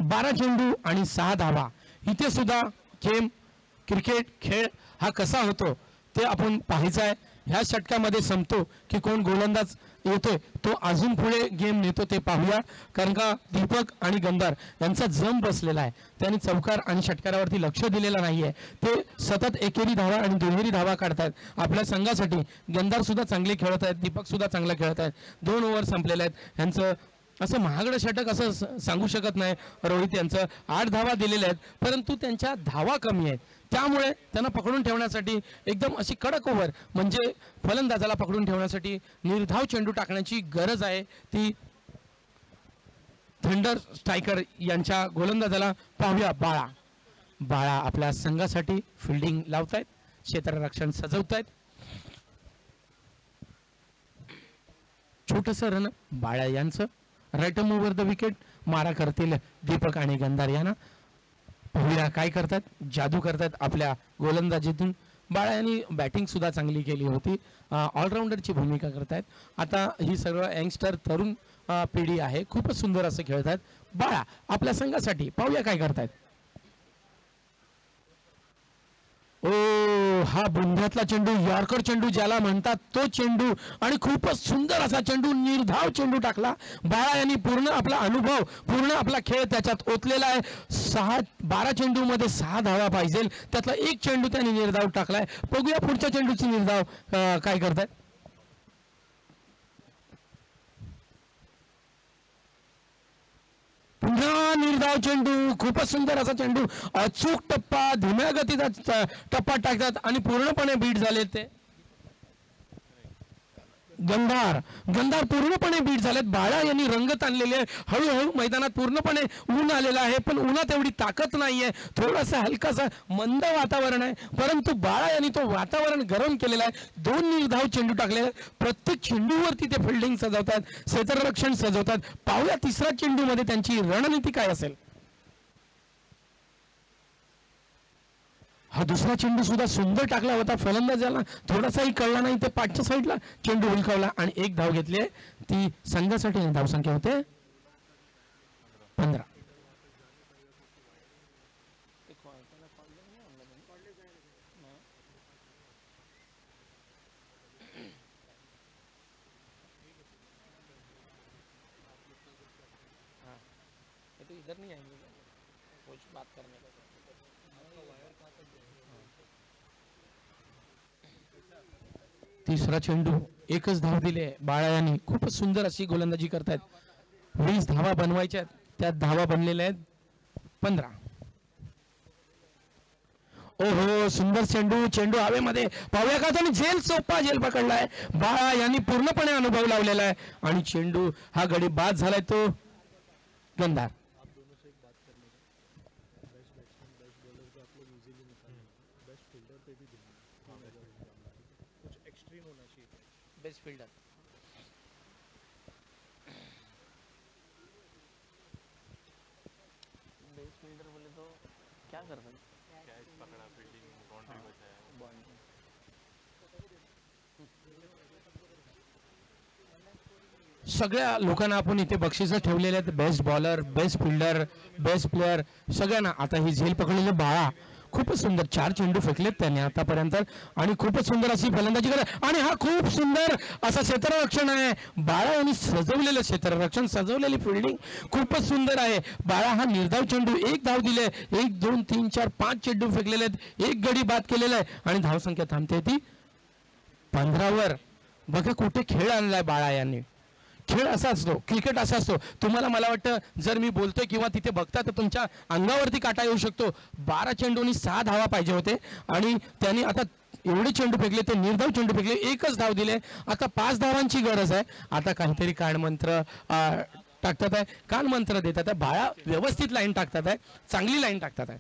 12 चेंडू आणि 6 धावा. इथे सुद्धा क्रिकेट खेळ हा कसा होतो ते आपण पाहायचं आहे. ह्या षटकामध्ये संपतो की कोण गोलंदाज येतोय तो अजून पुढे गेम नेतो ते पाहूया. कारण का दीपक आणि गंधार यांचा जम बसलेला आहे. त्यांनी चौकार आणि षटकारावरती लक्ष दिलेलं नाहीये. ते सतत एकेरी धावा आणि दुहेरी धावा काढतायत आपल्या संघासाठी. गंधार सुद्धा चांगले खेळत आहेत, दीपक सुद्धा चांगला खेळत आहेत. 2 ओव्हर संपलेले आहेत. यांचं असं महागडं षटक असं सांगू शकत नाही. रोहित यांचं 8 धावा दिलेल्या आहेत, परंतु त्यांच्या धावा कमी आहेत. त्यामुळे त्यांना पकडून ठेवण्यासाठी एकदम अशी कडक ओव्हर, म्हणजे फलंदाजाला पकडून ठेवण्यासाठी निर्धाव चेंडू टाकण्याची गरज आहे. ती थंडर स्ट्रायकर यांच्या गोलंदाजाला पाहूया. बाळा आपल्या संघासाठी फिल्डिंग लावतायत, क्षेत्ररक्षण सजवतायत. छोटस रन बाळा यांचं. Right over the wicket. मारा करतील दीपक आणि गंधार यांना. पाहूया काय करतात. जादू करतात आपल्या गोलंदाजीतून. बाळा यांनी बॅटिंग सुद्धा चांगली केली होती. ऑलराऊंडरची भूमिका करतायत. आता ही सर्व यंगस्टर तरुण पिढी आहे, खूपच सुंदर असं खेळतात. बाळा आपल्या संघासाठी पाहूया काय करतायत. ओ हा बुंध्यातला चेंडू, यॉर्कर चेंडू ज्याला म्हणतात तो चेंडू, आणि खूपच सुंदर असा चेंडू, निर्धाव चेंडू टाकला. बाळा यांनी पूर्ण आपला अनुभव, पूर्ण आपला खेळ त्याच्यात ओतलेला आहे. 12 चेंडूमध्ये 6 धावा पाहिजे, त्यातला एक चेंडू त्यांनी निर्धाव टाकलाय. बघूया पुढच्या चेंडूची निर्धाव काय करतायत. पुन्हा निर्धाव चेंडू, खूपच सुंदर असा चेंडू, अचूक टप्पा, धीम्या गतीचा टप्पा टाकतात आणि पूर्णपणे बीट झाले ते गंधार पूर्णपणे बीट झालेत. बाळा यांनी रंगत आणलेले आहे. हळूहळू मैदानात पूर्णपणे ऊन आलेलं आहे, पण उन्हात एवढी ताकद नाहीये. थोडासा हलकासा मंद वातावरण आहे, परंतु बाळा यांनी तो वातावरण गरम केलेलं आहे. 2 निर्धाव चेंडू टाकलेले, प्रत्येक चेंडूवरती ते फिल्डिंग सजवतात, क्षेत्ररक्षण सजवतात. पाहूया तिसऱ्या चेंडूमध्ये त्यांची रणनीती काय असेल. हा दुसरा चेंडू सुद्धा सुंदर टाकला होता. फलंदाजाला थोडासाही कळला नाही, ते पाठच्या साईडला चेंडू हुलकावला आणि एक धाव घेतली. ती संघासाठी धावसंख्या होते 15. इधर नहीं आएंगे कुछ बात करने का. तिसरा चेंडू, एकच धाव दिले. बाळा यांनी खूपच सुंदर अशी गोलंदाजी करतायत. 20 धावा बनवायच्या, त्यात धावा बनलेल्या आहेत 15. ओहो सुंदर चेंडू हवेमध्ये. पाहूया का तुम्ही, झेल पकडलाय. बाळा यांनी पूर्णपणे अनुभव लावलेला आहे आणि चेंडू हा गडी बाद झालाय तो गंधार. बेस्ट फील्डर बोले तो क्या कर सकते, कैच पकड़ा, फील्डिंग, बाउंड्री बचाया, सगळ्या लोकांना आपण इथे बक्षिसं ठेवलेले आहेत. Best bowler, best fielder, best player सगळ्यांना. आता ही झेल पकडलेली बाळा खूपच सुंदर 4 चेंडू फेकलेत त्याने आतापर्यंत आणि खूपच सुंदर अशी फलंदाजी करत आणि हा खूप सुंदर असं क्षेत्ररक्षण आहे. बाळा यांनी सजवलेलं क्षेत्ररक्षण, सजवलेली फिल्डिंग खूपच सुंदर आहे. बाळा हा निर्धाव चेंडू 1 धाव दिले. 1 2 3 4 5 चेंडू फेकलेले आहेत. 1 गडी बाद केलेला आहे आणि धावसंख्या थांबते ती 15 वर. बघा कुठे खेळ आणलाय बाळा यांनी. खेळ असा असतो, क्रिकेट असा असतो. तुम्हाला मला वाटतं जर मी बोलतोय किंवा तिथे बघता तर तुमच्या अंगावरती काटा येऊ शकतो. 12 चेंडूंनी 6 धावा पाहिजे होते आणि त्यांनी आता एवढे चेंडू फेकले, ते निर्धाव चेंडू फेकले, 1च धाव दिले. आता 5 धावांची गरज आहे. आता काहीतरी कानमंत्र टाकतात आहे, कानमंत्र देतात आहे. बाळा व्यवस्थित लाईन टाकतात आहे, चांगली लाईन टाकतात आहे.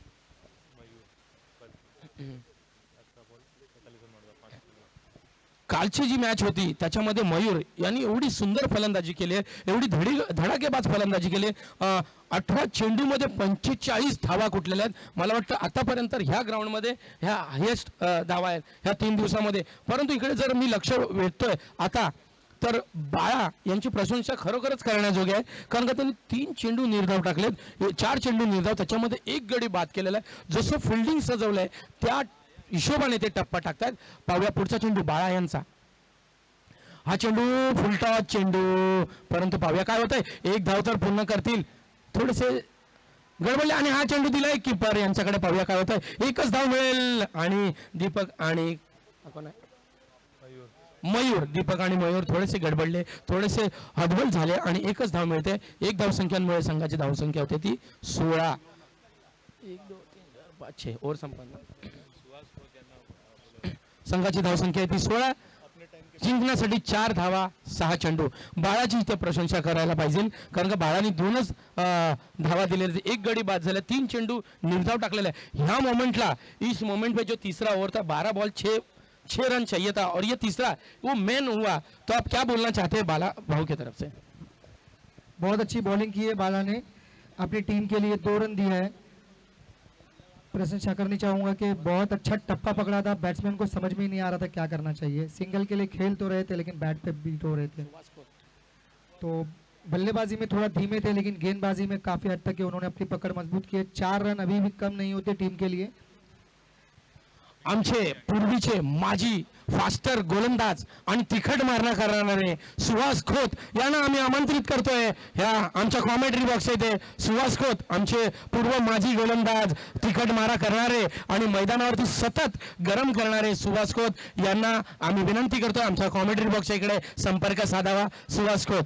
कालची जी मॅच होती त्याच्यामध्ये मयूर यांनी एवढी सुंदर फलंदाजी केली, एवढी धडाकेबाज फलंदाजी केली. 18 चेंडूमध्ये 45 धावा कुठलेल्या आहेत. मला वाटतं आतापर्यंत ह्या ग्राउंडमध्ये ह्या हायेस्ट धावा आहेत ह्या 3 दिवसामध्ये. परंतु इकडे जर मी लक्ष वेधतोय आता तर बाळा यांची प्रशंसा खरोखरच करण्याजोगी आहे. कारण का त्यांनी 3 चेंडू निर्धाव टाकलेत, 4 चेंडू निर्धाव, त्याच्यामध्ये 1 गडी बाद केलेला आहे. जसं फिल्डिंग सजवलंय त्या हिशोबाने ते टप्पा टाकतात. पाहूया पुढचा चेंडू बाळा यांचा. हा चेंडू फुलटॉस चेंडू, परंतु पाहूया काय होतंय. 1 धाव तर पूर्ण करतील, थोडेसे गडबडले आणि हा चेंडू दिलाय कीपर यांच्याकडे. पाहूया काय होतंय. 1च धाव मिळेल आणि दीपक आणि मयूर, दीपक आणि मयूर थोडेसे गडबडले, थोडेसे हतबल झाले आणि 1च धाव मिळते. 1 धावसंख्यांमुळे संघाची धावसंख्या होते ती 16. 1 2 3 4 5 6 ओव्हर संपन्न. संघाची धावसंख्या आहे ती 16. जिंकण्यासाठी 4 धावा 6 चेंडू. बाळाची इथे प्रशंसा करायला पाहिजे, कारण का बाळाने 2च धावा दिलेल्या, 1 गडी बाद झाला, 3 चेंडू निर्धाव टाकलेला आहे. ह्या मोमेंटला, इस मोमेंट में जो तीसरा ओवर था, 12 बॉल 6 रन चाहिए था और ये तीसरा वो मेन हुआ. तो आप क्या बोलना चाहते हैं बाला भाऊ की तरफ से? बहुत अच्छी बॉलिंग की है बाला ने, अपनी टीम के लिए 2 रन दिया है. प्रशंसा करनी चाहूंगा कि बहुत अच्छा टप्पा पकड़ा था. बैट्समैन को समझ में ही नहीं आ रहा था क्या करना चाहिए. सिंगल के लिए खेल तो रहे थे लेकिन बैट पे बीट हो रहे थे. तो बल्लेबाजी में थोड़ा धीमे थे लेकिन गेंदबाजी में काफी हद तक उन्होंने अपनी पकड़ मजबूत की है. 4 रन अभी भी कम नहीं होते टीम के लिए. आमचे पूर्वीचे माजी फास्टर गोलंदाज आणि तिखट मारणा करणारे सुहास खोत यांना आम्ही आमंत्रित करतोय. ह्या आमच्या कॉमेंट्री बॉक्स येथे सुहास खोत, आमचे पूर्व माजी गोलंदाज, तिखट मारा करणारे आणि मैदानावरती सतत गरम करणारे सुहास खोत यांना आम्ही विनंती करतोय आमच्या कॉमेंट्री बॉक्सच्या इकडे संपर्क साधावा. सुहास खोत.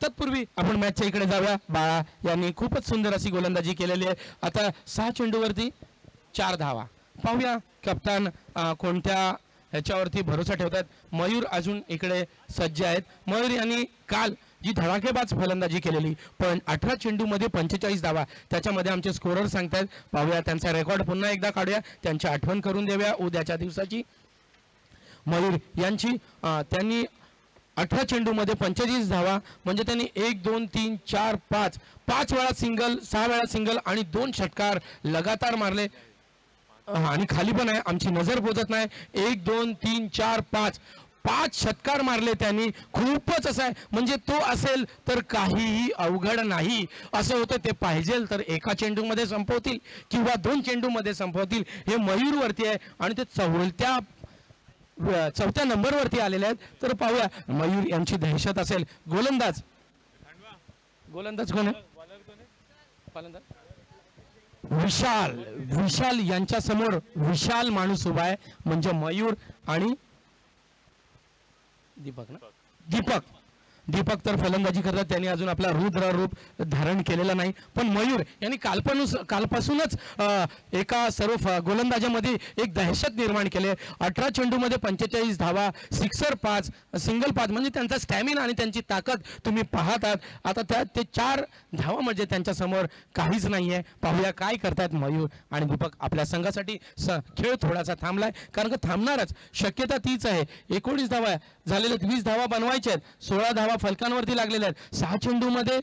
तत्पूर्वी आपण मॅचच्या इकडे जाऊया. बाळा यांनी खूपच सुंदर अशी गोलंदाजी केलेली आहे. आता 6 चेंडूवरती 4 धावा. पाहूया कप्तान कोणत्या ह्याच्यावरती भरोसा ठेवतात. मयूर अजून इकडे सज्ज आहेत. मयूर यांनी काल जी धडाकेबाज फलंदाजी केलेली, पण 18 चेंडूमध्ये 45 धावा, त्याच्यामध्ये आमचे स्कोरर सांगतात. पाहूया त्यांचा रेकॉर्ड पुन्हा एकदा काढूया, त्यांची आठवण करून देऊया उद्याच्या दिवसाची. मयूर यांची त्यांनी 18 चेंडूमध्ये 45 धावा, म्हणजे त्यांनी 1 2 3 4 5 वेळा सिंगल, 6 वेळा सिंगल आणि 2 षटकार लगातार मारले. आणि खाली पण आहे, आमची नजर पोचत नाही. 1 2 3 4 5 षटकार मारले त्यांनी. खूपच असं आहे, म्हणजे तो असेल तर काहीही अवघड नाही असं होतं. ते पाहिजे तर एका चेंडूमध्ये संपवतील किंवा 2 चेंडूमध्ये संपवतील. हे मयूरवरती आहे आणि ते चौथ्या नंबरवरती आलेले आहेत. तर पाहूया मयूर यांची दहशत असेल. गोलंदाज कोण आहे? विशाल यांच्या समोर विशाल माणूस उभा आहे, म्हणजे मयूर आणि दीपक तर फलंदाजी करतात. त्यांनी अजून आपला रुद्र रूप धारण केलेला नाही, पण मयूर यांनी कालपासूनच एका सर्व गोलंदाजामध्ये एक दहशत निर्माण केली. 18 चेंडूमध्ये 45 धावा, सिक्सर 5, सिंगल 5, म्हणजे त्यांचा स्टॅमिना आणि त्यांची ताकद तुम्ही पाहतात. आता ते 4 धावा म्हणजे त्यांच्या समोर काहीच नाहीये. पाहूया काय करतात मयूर आणि दीपक. आपल्या संघासाठी खेळ थोडासा थांबलाय, कारण का थांबणारच शक्यता तीच आहे. 19 धावा झालेल्या, 20 धावा बनवायच्या आहेत, 16 धावा फलकांवरती लागलेल्या आहेत. 6 चेंडूमध्ये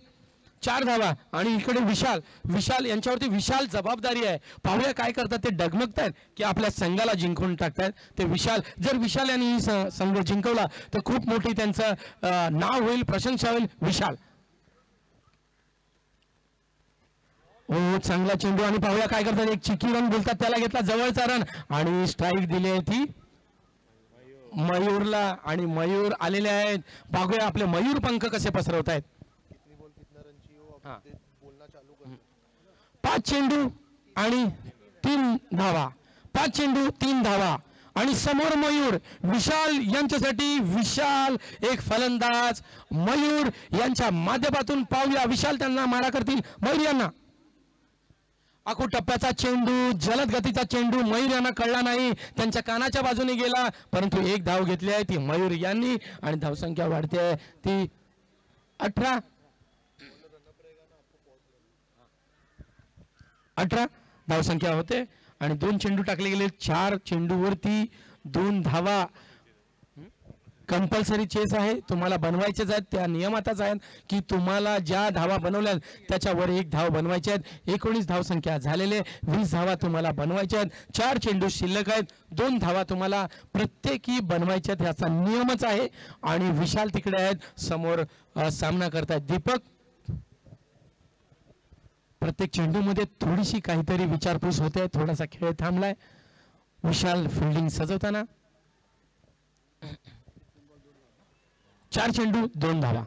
4 धावा आणि इकडे विशाल विशाल यांच्यावरती विशाल जबाबदारी आहे. पाहूया काय करतात ते. डगमगतायत की आपल्या संघाला जिंकून टाकतायत ते विशाल. जर विशाल यांनी ही संघ जिंकवला तर खूप मोठी त्यांचं नाव होईल, प्रशंसा होईल. विशाल हो, चांगला चेंडू आणि पाहूया काय करतात. एक चिकी रन बोलतात त्याला, घेतला जवळचा रन आणि स्ट्राईक दिली आहे ती मयूरला. आणि मयूर आलेले आहेत. बघूया आपले मयूर पंख कसे पसरवत आहेत. 5 चेंडू आणि 3 धावा, 5 चेंडू 3 धावा आणि समोर मयूर. विशाल यांच्यासाठी विशाल एक फलंदाज मयूर यांच्या माध्यमातून पाहूया. विशाल त्यांना मारा करतील मयूर यांना. आखू टप्प्याचा चेंडू, जलद गतीचा चेंडू मयूर यांना कळला नाही, त्यांच्या कानाच्या बाजूने गेला, परंतु एक धाव घेतली आहे ती मयूर यांनी आणि धावसंख्या वाढते ती 18 धावसंख्या होते आणि 2 चेंडू टाकले गेले. 4 चेंडूवरती 2 धावा. कंपल्सरी चेस आहे, तुम्हाला बनवायचेच आहेत. त्या नियमातच आहेत की तुम्हाला ज्या धावा बनवल्या त्याच्यावर 1 धाव बनवायचे आहेत. 19 धावसंख्या झालेले, 20 धावा तुम्हाला बनवायच्या आहेत. 4 चेंडू शिल्लक आहेत, 2 धावा तुम्हाला प्रत्येकी बनवायच्या आहेत, याचा नियमच आहे. आणि विशाल तिकडे आहेत, समोर सामना करतायत दीपक. प्रत्येक चेंडूमध्ये थोडीशी काहीतरी विचारपूस होते, थोडासा खेळ थांबलाय. विशाल फिल्डिंग सजवताना. 4 चेंडू 2 धावा,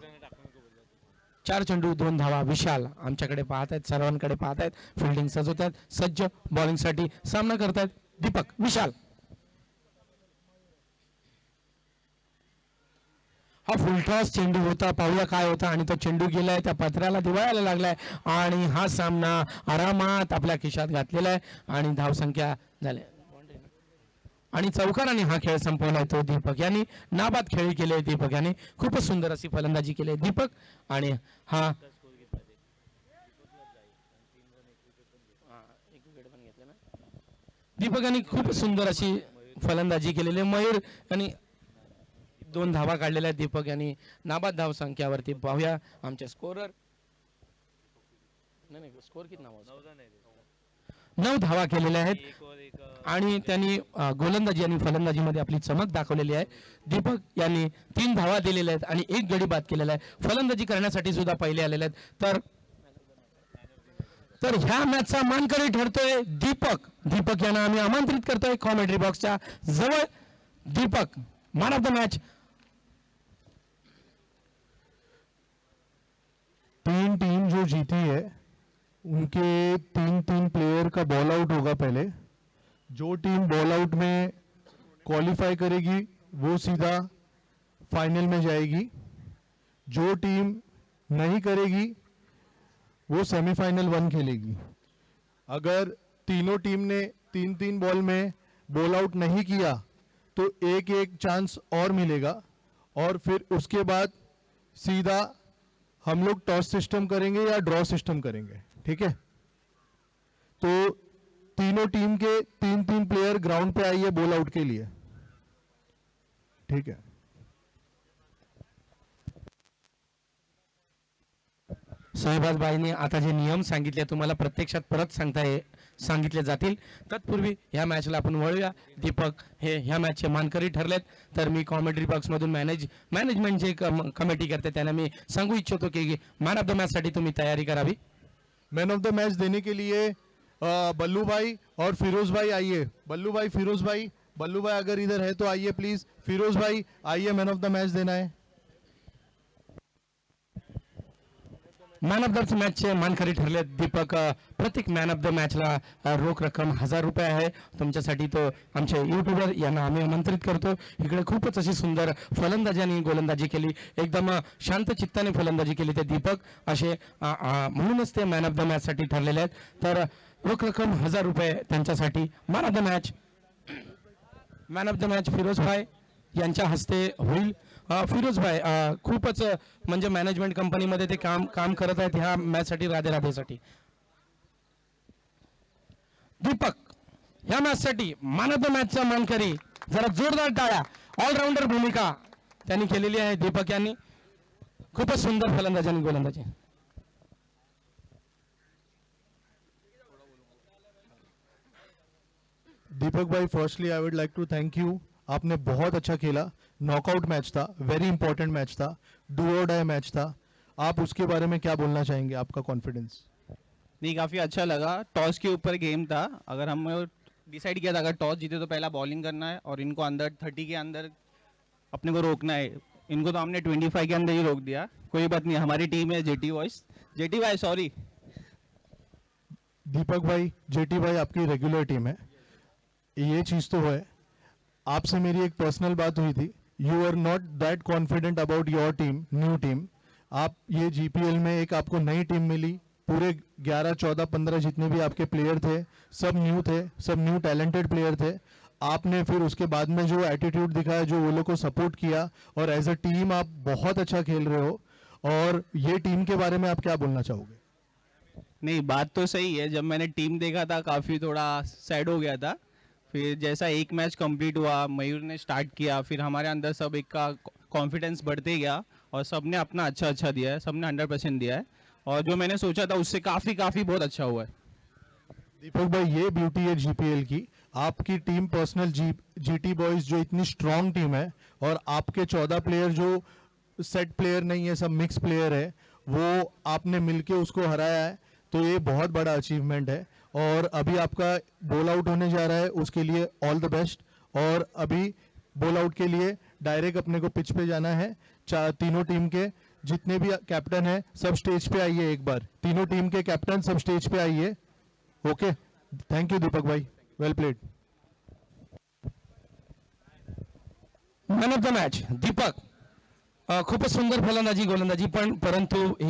4 चेंडू 2 धावा. विशाल आमच्याकडे पाहत आहेत, सर्वांकडे पाहत आहेत, फिल्डिंग सजवत आहेत, सज्ज बॉलिंगसाठी सामना करतायत दीपक. विशाल हा फुलटॉस चेंडू होता, पाहूया काय होता. आणि तो चेंडू गेलाय, त्या पत्र्याला दिवाळायला लागलाय आणि हा सामना आरामात आपल्या खिशात घातलेला आहे आणि धावसंख्या झाल्या आणि चौकाराने हा खेळ संपवलाय तो दीपक यांनी. नाबाद खेळ केले दीपक यांनी, खूपच सुंदर अशी फलंदाजी केली दीपक. आणि हा दीपक यांनी खूप सुंदर अशी फलंदाजी केलेली. मयूर यांनी 2 धावा काढलेल्या आहेत दीपक यांनी. नाबाद धाव संख्यावरती पाहूया आमचे स्कोरर. नाही स्कोर किती 9 धावा केलेल्या आहेत आणि त्यांनी गोलंदाजी आणि फलंदाजीमध्ये आपली चमक दाखवलेली आहे. दीपक यांनी 3 धावा दिलेल्या आहेत आणि 1 गडी बाद केलेला आहे. फलंदाजी करण्यासाठी सुद्धा पहिले आलेले आहेत. तर ह्या मॅचचा मानकरी ठरतोय दीपक. दीपक यांना आम्ही आमंत्रित करतोय कॉमेंट्री बॉक्सच्या जवळ. Deepak man of the match. 3 team जो जीती है उनके 3 प्लेयर का बॉल आउट होगा पहले. जो टीम बॉल आउट में क्वालिफाई करेगी वो सीधा फाइनल में जाएगी. जो टीम नहीं करेगी वो सेमीफाइनल 1 खेलेगी. अगर तीनों टीम ने 3 बॉल में बॉल आउट नहीं किया तो एक चांस और मिलेगा और फिर उसके बाद सीधा हम लोग टॉस सिस्टम करेंगे या ड्रॉ सिस्टम करेंगे. ठीक है, तो तीनों टीम के 3 प्लेयर ग्राउंड पे आइए बॉल आउट के लिए. ठीक है. सहबाजबाईने आता जे नियम सांगितले तुम्हाला प्रत्यक्षात परत सांगितले जातील. तत्पूर्वी ह्या मॅचला आपण वळूया. दीपक हे ह्या मॅचचे मानकरी ठरलेत. तर मी कॉमेंट्री बॉक्स मधून मॅनेजमेंट जे कमिटी करते त्यांना मी सांगू इच्छितो की मॅन ऑफ द मॅच साठी तुम्ही तयारी करावी. मैन ऑफ द मैच देने के लिए बल्लू भाई और फिरोज भाई आइए. बल्लू भाई, फिरोज भाई. बल्लू भाई अगर इधर है तो आइए प्लीज. फिरोज भाई आइए, मैन ऑफ द मैच देना है. मॅन ऑफ द मॅचचे मानकरी ठरले दीपक. प्रत्येक मॅन ऑफ द मॅचला रोख रक्कम 1000 रुपये आहे तुमच्यासाठी. तो आमचे युट्यूबर यांना आम्ही आमंत्रित करतो. इकडे खूपच अशी सुंदर फलंदाजी आणि गोलंदाजी केली, एकदम शांत चित्ताने फलंदाजी केली ते दीपक असे, म्हणूनच ते मॅन ऑफ द मॅच साठी ठरलेले आहेत. तर रोख रक्कम 1000 रुपये त्यांच्यासाठी. Man of the match, man of the match Feroz भाई यांच्या हस्ते होईल. फिरोज भाई खूपच म्हणजे मॅनेजमेंट कंपनीमध्ये ते काम करत आहेत ह्या मॅच साठी, राधे राधेसाठी. दीपक ह्या मॅच साठी मॅन ऑफ द मॅचचा मानकरी. जरा जोरदार टाळ्या. ऑलराऊंडर भूमिका त्यांनी केलेली आहे दीपक यांनी. खूपच सुंदर फलंदाजी आणि गोलंदाजी. दीपक भाई, firstly I would like to thank you. आपने बहुत अच्छा खेला। नॉकआउट मैच था, वेरी इंपॉर्टेंट मैच था, डू और डाई मैच था। आप उसके बारे में क्या बोलना चाहेंगे, आपका कॉन्फिडेंस? नहीं, काफ़ी अच्छा लगा। टॉस के ऊपर गेम था। अगर हम डिसाइड किया था अगर टॉस जीते तो पहला बॉलिंग करना है और इनको अंदर 30 के अंदर अपने को रोकना है। इनको तो हमने 25 के अंदर ही रोक दिया। कोई बात नहीं, हमारी टीम है जेटी वाई सॉरी। दीपक भाई, जेटी भाई आपकी रेगुलर टीम है, ये चीज़ तो है। आपसे मेरी एक पर्सनल बात हुई थी, you are not that confident about your team, new team. आप ये जीपीएल में एक आपको नई टीम मिली, पूरे 11, 14, 15 जितने भी आपके प्लेयर थे सब न्यू थे, सब न्यू टैलेंटेड प्लेयर थे। आपने फिर उसके बाद में जो एटीट्यूड दिखाया, जो वो लोग को सपोर्ट किया, और एज अ टीम आप बहुत अच्छा खेल रहे हो। और ये टीम के बारे में आप क्या बोलना चाहोगे? नहीं, बात तो सही है। जब मैंने टीम देखा था काफ़ी थोड़ा सैड हो गया था। फिर जैसा एक मैच कंप्लीट हुआ, मयूर ने स्टार्ट किया, फिर हमारे अंदर सब एक का कॉन्फिडेंस बढ़ते गया और सबने अपना अच्छा दिया है, सबने 100% दिया है और जो मैंने सोचा था उससे काफ़ी बहुत अच्छा हुआ है। दीपक भाई, ये ब्यूटी है जीपीएल की। आपकी टीम पर्सनल जीटी बॉयज जो इतनी स्ट्रांग टीम है, और आपके 14 प्लेयर जो सेट प्लेयर नहीं है, सब मिक्स प्लेयर है, वो आपने मिलके उसको हराया है। तो ये बहुत बड़ा अचीवमेंट है। और अभी आपका बॉल आउट होने जा रहा है, उसके लिए ऑल द बेस्ट। और अभी बॉल आउट के लिए डायरेक्ट अपने को पिच पे जाना है। तीनों टीम के जितने भी कैप्टन है सब स्टेज पे आइए एक बार। तीनों टीम के कैप्टन सब स्टेज पे आइए। ओके, थैंक यू दीपक भाई, well played. Man of the match Deepak. खूपच सुंदर फलंदाजी गोलंदाजी, पण परंतु